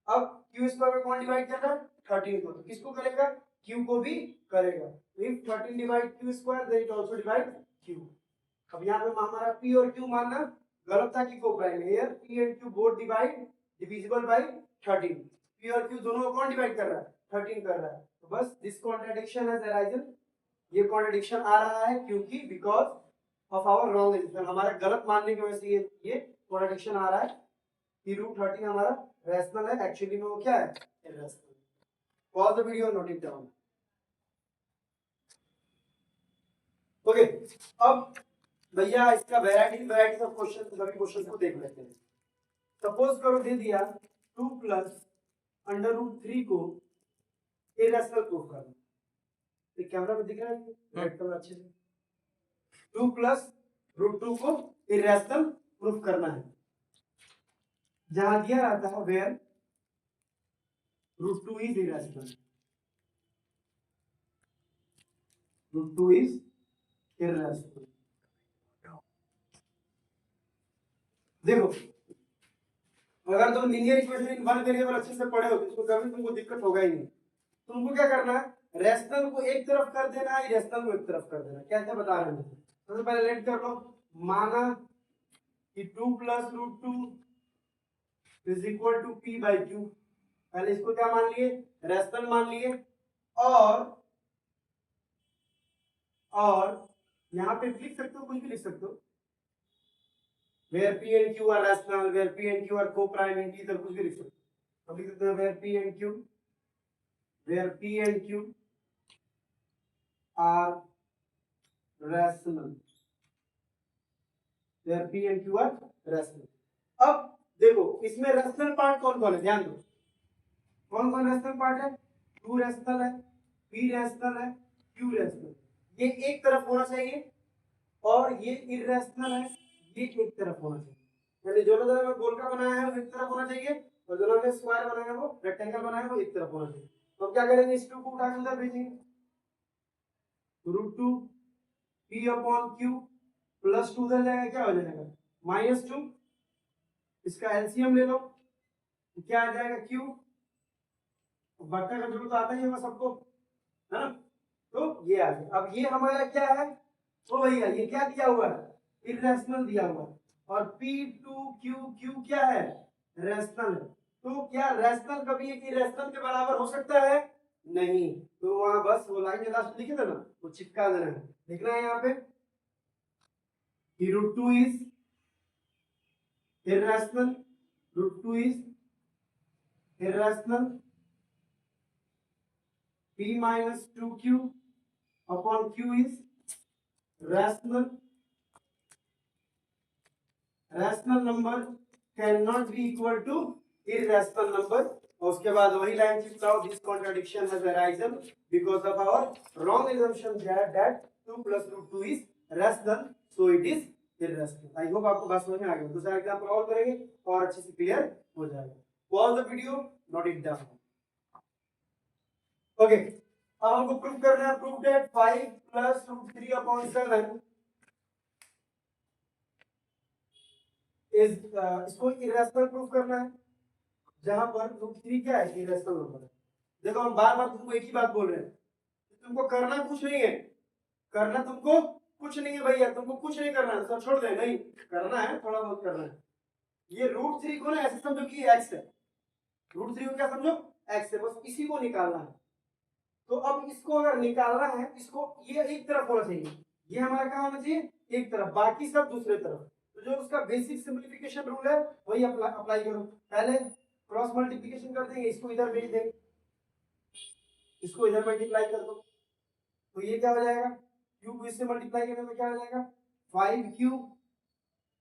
अब q स्क्वायर में कौन डिवाइड कर रहा है 13 को, तो किसको करेगा, q को भी करेगा. तो if 13 divide q square then it also divide q. अब यहाँ पे हमारा p और q मानना गलत था कि कोप्राइम है. Here p and q both divisible by 13. p और q दोनों को कौन डिवाइड कर रहा है 13 कर रहा है. तो बस this contradiction has arisen, ये कॉन्ट्रडिक्शन आ रहा है क्योंकि because of our wrong assumption, हमारा गलत मानने की वजह से ये कॉन्ट्रडिक्शन आ रहा है कि रूट 13 हमारा रैशनल है, एक्चुअली में वो क्या है irrational. Pause the video, note it down. Okay, अब भैया इसका वैरायटी ऑफ क्वेश्चन, सभी क्वेश्चन को देख लेते हैं. सपोज करो दे दिया 2 प्लस अंडर रूट 3 को इररेशनल प्रूफ करना. तो कैमरा में दिख रहा है रेड कलर अच्छे से. 2 प्लस रूट 2 को इररेशनल प्रूफ करना है. जहां दिया रहता है where root 2 is irrational, root 2 is irrational. देखो अगर तुम linear equation in one variable अच्छे से पढ़े हो तो इसको कभी तुमको दिक्कत होगा ही नहीं. तुमको क्या करना है, रैशनल को एक तरफ कर देना है, इरेशनल को एक तरफ कर देना. कैसे बता रहे हैं, सबसे पहले लेट कर लो. माना कि 2 plus root 2 is equal to p by q. पहले इसको क्या मान लिए, रैशनल मान लिए. और यहाँ पे लिख सकते हो, कुछ भी लिख सकते हो. where p and q are rational, where p and q are co-prime integer, कुछ भी लिख सकते हो. अब लिख सकते हैं where p and q are rational, there p and q are rational. अब देखो इसमें रैशनल पार्ट कौन कौन है, ध्यान दो कौन कौन रैशनल पार्ट है, टू रैशनल है, पी रैशनल है, क्यू रैशनल। ये एक तरफ होना चाहिए और ये इररेशनल है, ये एक तरफ होना चाहिए। यानी जो नजर में गोल का बनाया है वो एक तरफ होना चाहिए और जो नजर में स्क्वायर बनाया है वो रेक्टेंगल बनाया है वो एक तरफ होना चाहिए। तो क्या करेंगे, इस टू को उठा के अंदर भेजेंगे, root two p upon q plus two उधर जाएगा, क्या हो जाएगा माइनस टू, इसका एलसीएम ले लो तो क्या आ जाएगा क्यू, बट्टा का जोड़ तो आता ही होगा सबको, है ना। तो ये आ गया। अब ये हमारा क्या है, तो भैया ये क्या दिया हुआ है, इरेशनल दिया हुआ है और P2Q क्या है, रैशनल है। तो क्या रैशनल कभी एक इरेशनल के बराबर हो सकता है, नहीं। तो वहां बस वो लाइन जो लास्ट लिखे थे ना वो चिपका देना है, लिखना है यहाँ पे कि root two is irrational, root two is irrational, P minus 2Q upon Q is rational. Rational number cannot be equal to irrational number. और उसके बाद वही line चिपकाओ, this contradiction has arisen because of our wrong assumption that 2 plus root 2 is rational, so it is irrational. I hope आपको बात समझ में आ गई। दूसरा एग्जांपल और करेंगे और अच्छे से क्लियर हो जाएगा। Pause the video, note it down. Okay अब हमको प्रूव करना है, prove that 5 plus root 3 upon 7 is, इसको इरेशनल प्रूव करना है जहां पर रूट 3 क्या है, इरेशनल नंबर है। देखो हम बार बार तुमको एक ही बात बोल रहे हैं, तुमको करना कुछ नहीं है, करना तुमको कुछ नहीं है भैया, तुमको कुछ नहीं करना है, सब छोड़ दे, नहीं करना है, थोड़ा बहुत करना है। ये रूट 3 को ना ऐसे समझो कि एक्स है, रूट 3 को क्या समझो एक्स है, बस इसी को निकालना है। तो अब इसको अगर निकालना है, इसको ये एक तरफ होना चाहिए, ये हमारा कहाँ होना चाहिए, एक तरफ, बाकी सब दूसरे तरफ। तो जो उसका बेसिक सिंपलीफिकेशन रूल है वही अप्लाई करो। पहले क्रॉस मल्टीप्लिकेशन कर देंगे, इसको इधर भेज देंगे, इसको इधर मल्टीप्लाई कर दो, तो ये क्या हो जाएगा, क्यू को इससे मल्टीप्लाई करने में क्या हो जाएगा 5Q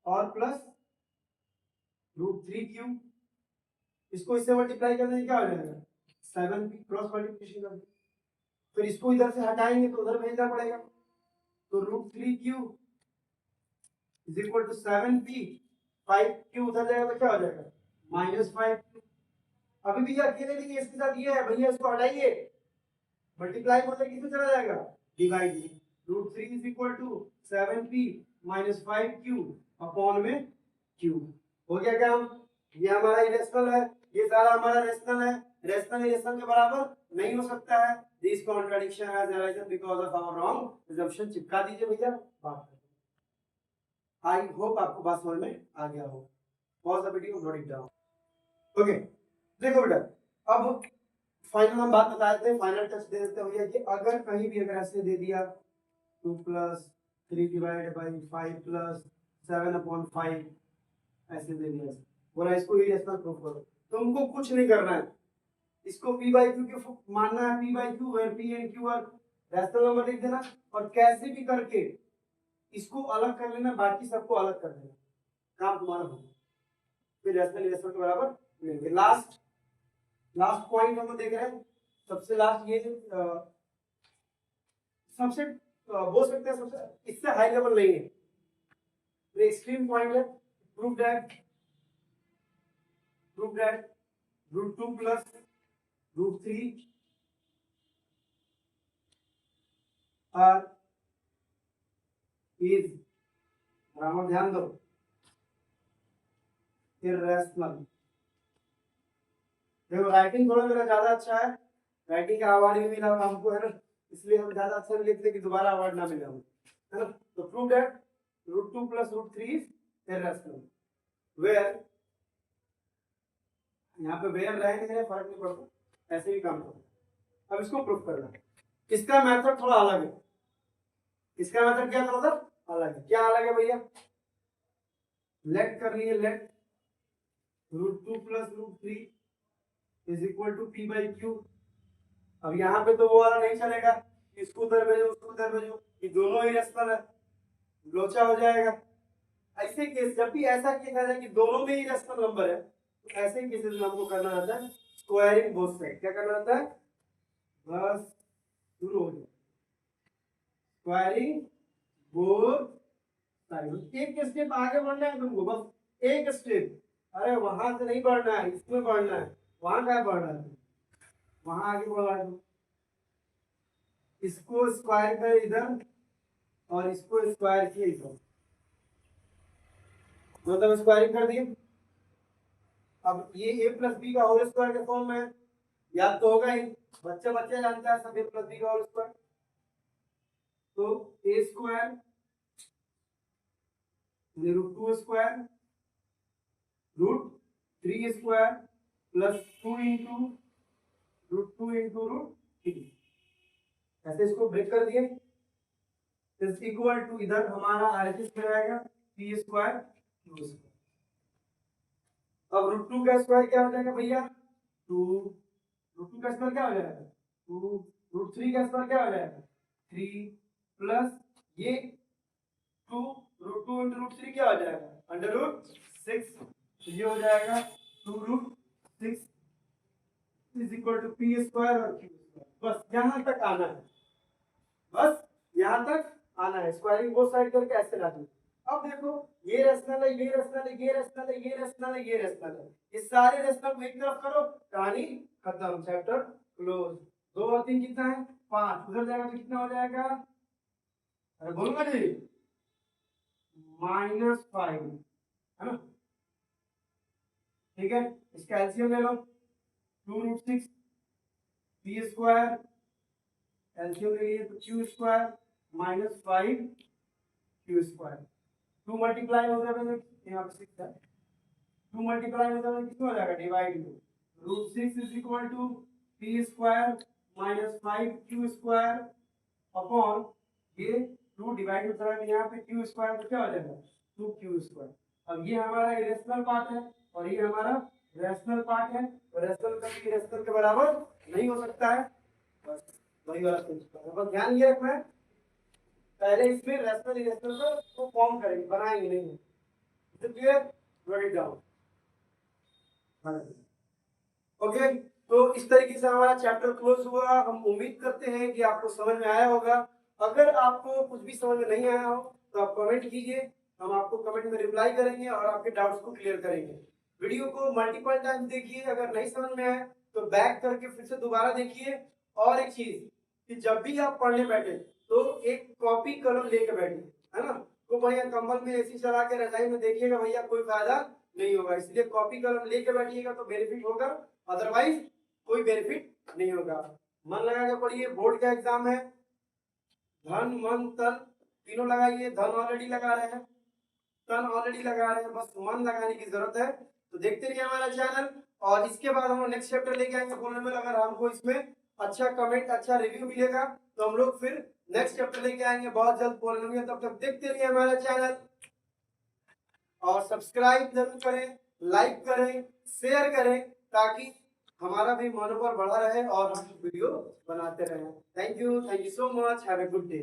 और प्लस रूट 3Q, इसको इससे मल्टीप्लाई करने में क्या हो जाएगा 7P, क्रॉस मल्टीप्लिकेशन कर दो। फिर इसको इधर से हटाएंगे तो उधर भेजना पड़ेगा, तो root 3Q is equal to 7P, 5Q उधर जाएगा तो क्या हो जाएगा माइनस 5Q। अभी भी अकेले नहीं, इसके साथ ये है भैया, इसको हटाइए, मल्टीप्लाई मतलब किसमें चला जाएगा डिवाइड में, root 3 is equal to 7P minus 5Q upon में Q। हो गया काम, ये हमारा इरेशनल है, ये सारा हमारा रेशनल है, रेशनल इरेशनल के बराबर नहीं हो सकता है। This contradiction has arisen because of our wrong assumption। चिपका दीजिए भैया, बात आई होप आपको बात समझ में आ गया हो। Pause the video, note it down. Okay देखो बेटा, अब फाइनल हम बात बता देते हैं, फाइनल टच दे देते हैं भैया कि अगर कहीं भी अगर ऐसे दे दिया 2 plus 3 divided by 5 plus 7 upon 5 ऐसे दे दिया, बोला इसको इरेशनल प्रूफ करो, तुमको कुछ नहीं करना है, इसको p by q के मानना है, p by q where p and q are rational number लिख देना और कैसे भी करके इसको अलग कर लेना, बाकी सबको अलग कर देना, काम तुम्हारा होगा, फिर रैशनल इरेशनल के बराबर मिलेंगे। लास्ट पॉइंट हम देख रहे हैं, सबसे लास्ट ये सबसे बोल सकते हैं सबसे इससे हाई लेवल नहीं है, तो एक्सट्रीम पॉइंट है, prove that root 2 plus root 3 are is, ध्यान दो, इरेशनल। देखो राइटिंग थोड़ा मेरा ज्यादा अच्छा है, राइटिंग का अवार्ड भी मिला हमको, है ना, इसलिए हम ज्यादा अच्छा लिखते कि दोबारा अवार्ड ना मिले हमें, है ना। तो prove that root 2 plus root 3 is irrational, where, यहाँ पे वेयर रहे नहीं फर्क नहीं पड़ता, ऐसे भी काम करो। अब इसको प्रूफ करना है, इसका मेथड थोड़ा अलग है, इसका मेथड क्या थोड़ा सा अलग है, क्या अलग है भैया, लेट कर रही है, let root 2 plus root 3 is equal to p by Q. अब यहाँ पे तो वो वाला नहीं चलेगा इसको उधर भेजो, उसको उधर भेजो, ये दोनों ही रेशनल है, लोचा हो जाएगा। ऐसे केस जब भी ऐसा केस आ जाए कि दोनों में ही रेशनल नंबर है, तो ऐसे केसेस में हमको करना आता है स्क्वायरिंग बोथ साइड। क्या करना आता है? बस शुरू हो जाए स्क्वायरिंग बोथ साइड। एक स्टेप आगे बढ़ना है तुमको, बस एक स्टेप। अरे वहां से नहीं बढ़ना है, इसमें बढ़ना है। वहां क्या बढ़ना है? वहां आगे बढ़ा दो, इसको स्क्वायर कर इधर और इसको स्क्वायर किया इधर, मतलब स्क्वायरिंग कर दिए। अब ये a प्लस बी का होल स्क्वायर के फॉर्म में है, याद तो होगा ही, बच्चे बच्चे जानता है सब a प्लस बी का होल स्क्वायर। तो a square root 2 square root 3 square plus 2 into root 2 into root 3, ऐसे इसको ब्रेक कर दिए। इज इक्वल टू इधर हमारा आरएचएस में आएगा p स्क्वायर q स्क्वायर। अब रूट 2 का स्क्वायर क्या हो जाएगा भैया? 2। रूट 2 का स्क्वायर क्या हो जाएगा? 2। रूट 3 का स्क्वायर क्या हो जाएगा? 3 प्लस ये 2 रूट 2 इंटू रूट 3 क्या हो जाएगा? Under root 6। तो ये हो जाएगा 2 root 6 is equal to P square और क्यू स्क्वायर। बस यहां तक आना है, बस यहां तक आना है। स्क्वायरिंग बोथ साइड करके ऐसे ला दो। अब देखो ये रेशनल है, ये रेशनल है, ये रेशनल है, ये रेशनल है, ये रेशनल है, ये सारे रेशनल को एक तरफ करो, कहानी खत्म, चैप्टर क्लोज। 2 और 3 कितना है? 5। उधर जाएगा तो कितना हो जाएगा? अरे बोलूंगा जी, -5 है ना। ठीक है, इसका एलसीएम ले लो, 2 रूट 6 पी स्क्वायर, एलसीएम ले लिए तो Q square -5 Q square. 2 multiply हो जाएगा, यहाँ पे 6 है, 2 मल्टीप्लाई हो जाएगा कितना हो जाएगा? डिवाइड में root 6 is equal to P square -5 Q square upon ये 2 डिवाइड हो जाएगा यहाँ पे क्यू स्क्वायर, तो क्या हो जाएगा? 2 क्यू स्क्वायर। अब ये हमारा इरेशनल पार्ट है और ये हमारा रैशनल पार्ट है, और रैशनल का इरेशनल के बराबर नहीं हो सकता है। बस वही वाला प्रिंसिपल है, बस ध्यान ये रखना है। पहले इसमें रैशनल इरेशनल को फॉर्म करेंगे, बनाएंगे नहीं। तो clear? Note it down. Okay, तो इस तरीके से हमारा चैप्टर क्लोज हुआ। हम उम्मीद करते हैं कि आपको समझ में आया होगा। अगर आपको कुछ भी समझ में नहीं आया हो तो आप कमेंट कीजिए, हम आपको कमेंट में रिप्लाई करेंगे और आपके डाउट्स को क्लियर करेंगे। वीडियो को मल्टीपल टाइम देखिए, अगर नहीं समझ में आए तो बैक करके फिर से दोबारा देखिए। और एक चीज कि जब भी आप पढ़ने बैठे तो एक कॉपी कलम लेकर बैठिए, है ना। तो बढ़िया कंबल में एसी चला के रजाई में देखिएगा भैया, कोई फायदा नहीं होगा। इसलिए कॉपी कलम लेके बैठिएगा तो बेनिफिट होगा, अदरवाइज कोई बेनिफिट नहीं होगा। मन लगा के पढ़िए, बोर्ड का एग्जाम है। धन मन तन तीनों लगाइए। धन ऑलरेडी लगा रहे हैं, तन ऑलरेडी लगा रहे हैं, बस मन लगाने की जरूरत है। तो देखते रहिए हमारा चैनल, और इसके बाद हम नेक्स्ट चैप्टर लेके आएंगे बोलने में। अगर हमको इसमें अच्छा कमेंट, अच्छा रिव्यू मिलेगा तो हम लोग फिर नेक्स्ट चैप्टर लेके आएंगे बहुत जल्द बोलने में। तब तक देखते रहिए हमारा चैनल और सब्सक्राइब जरूर करें, लाइक करें, शेयर करें, ताकि हमारा भी मनोबल बढ़ा रहे और हम वीडियो बनाते रहें। Thank you so much, have a good day.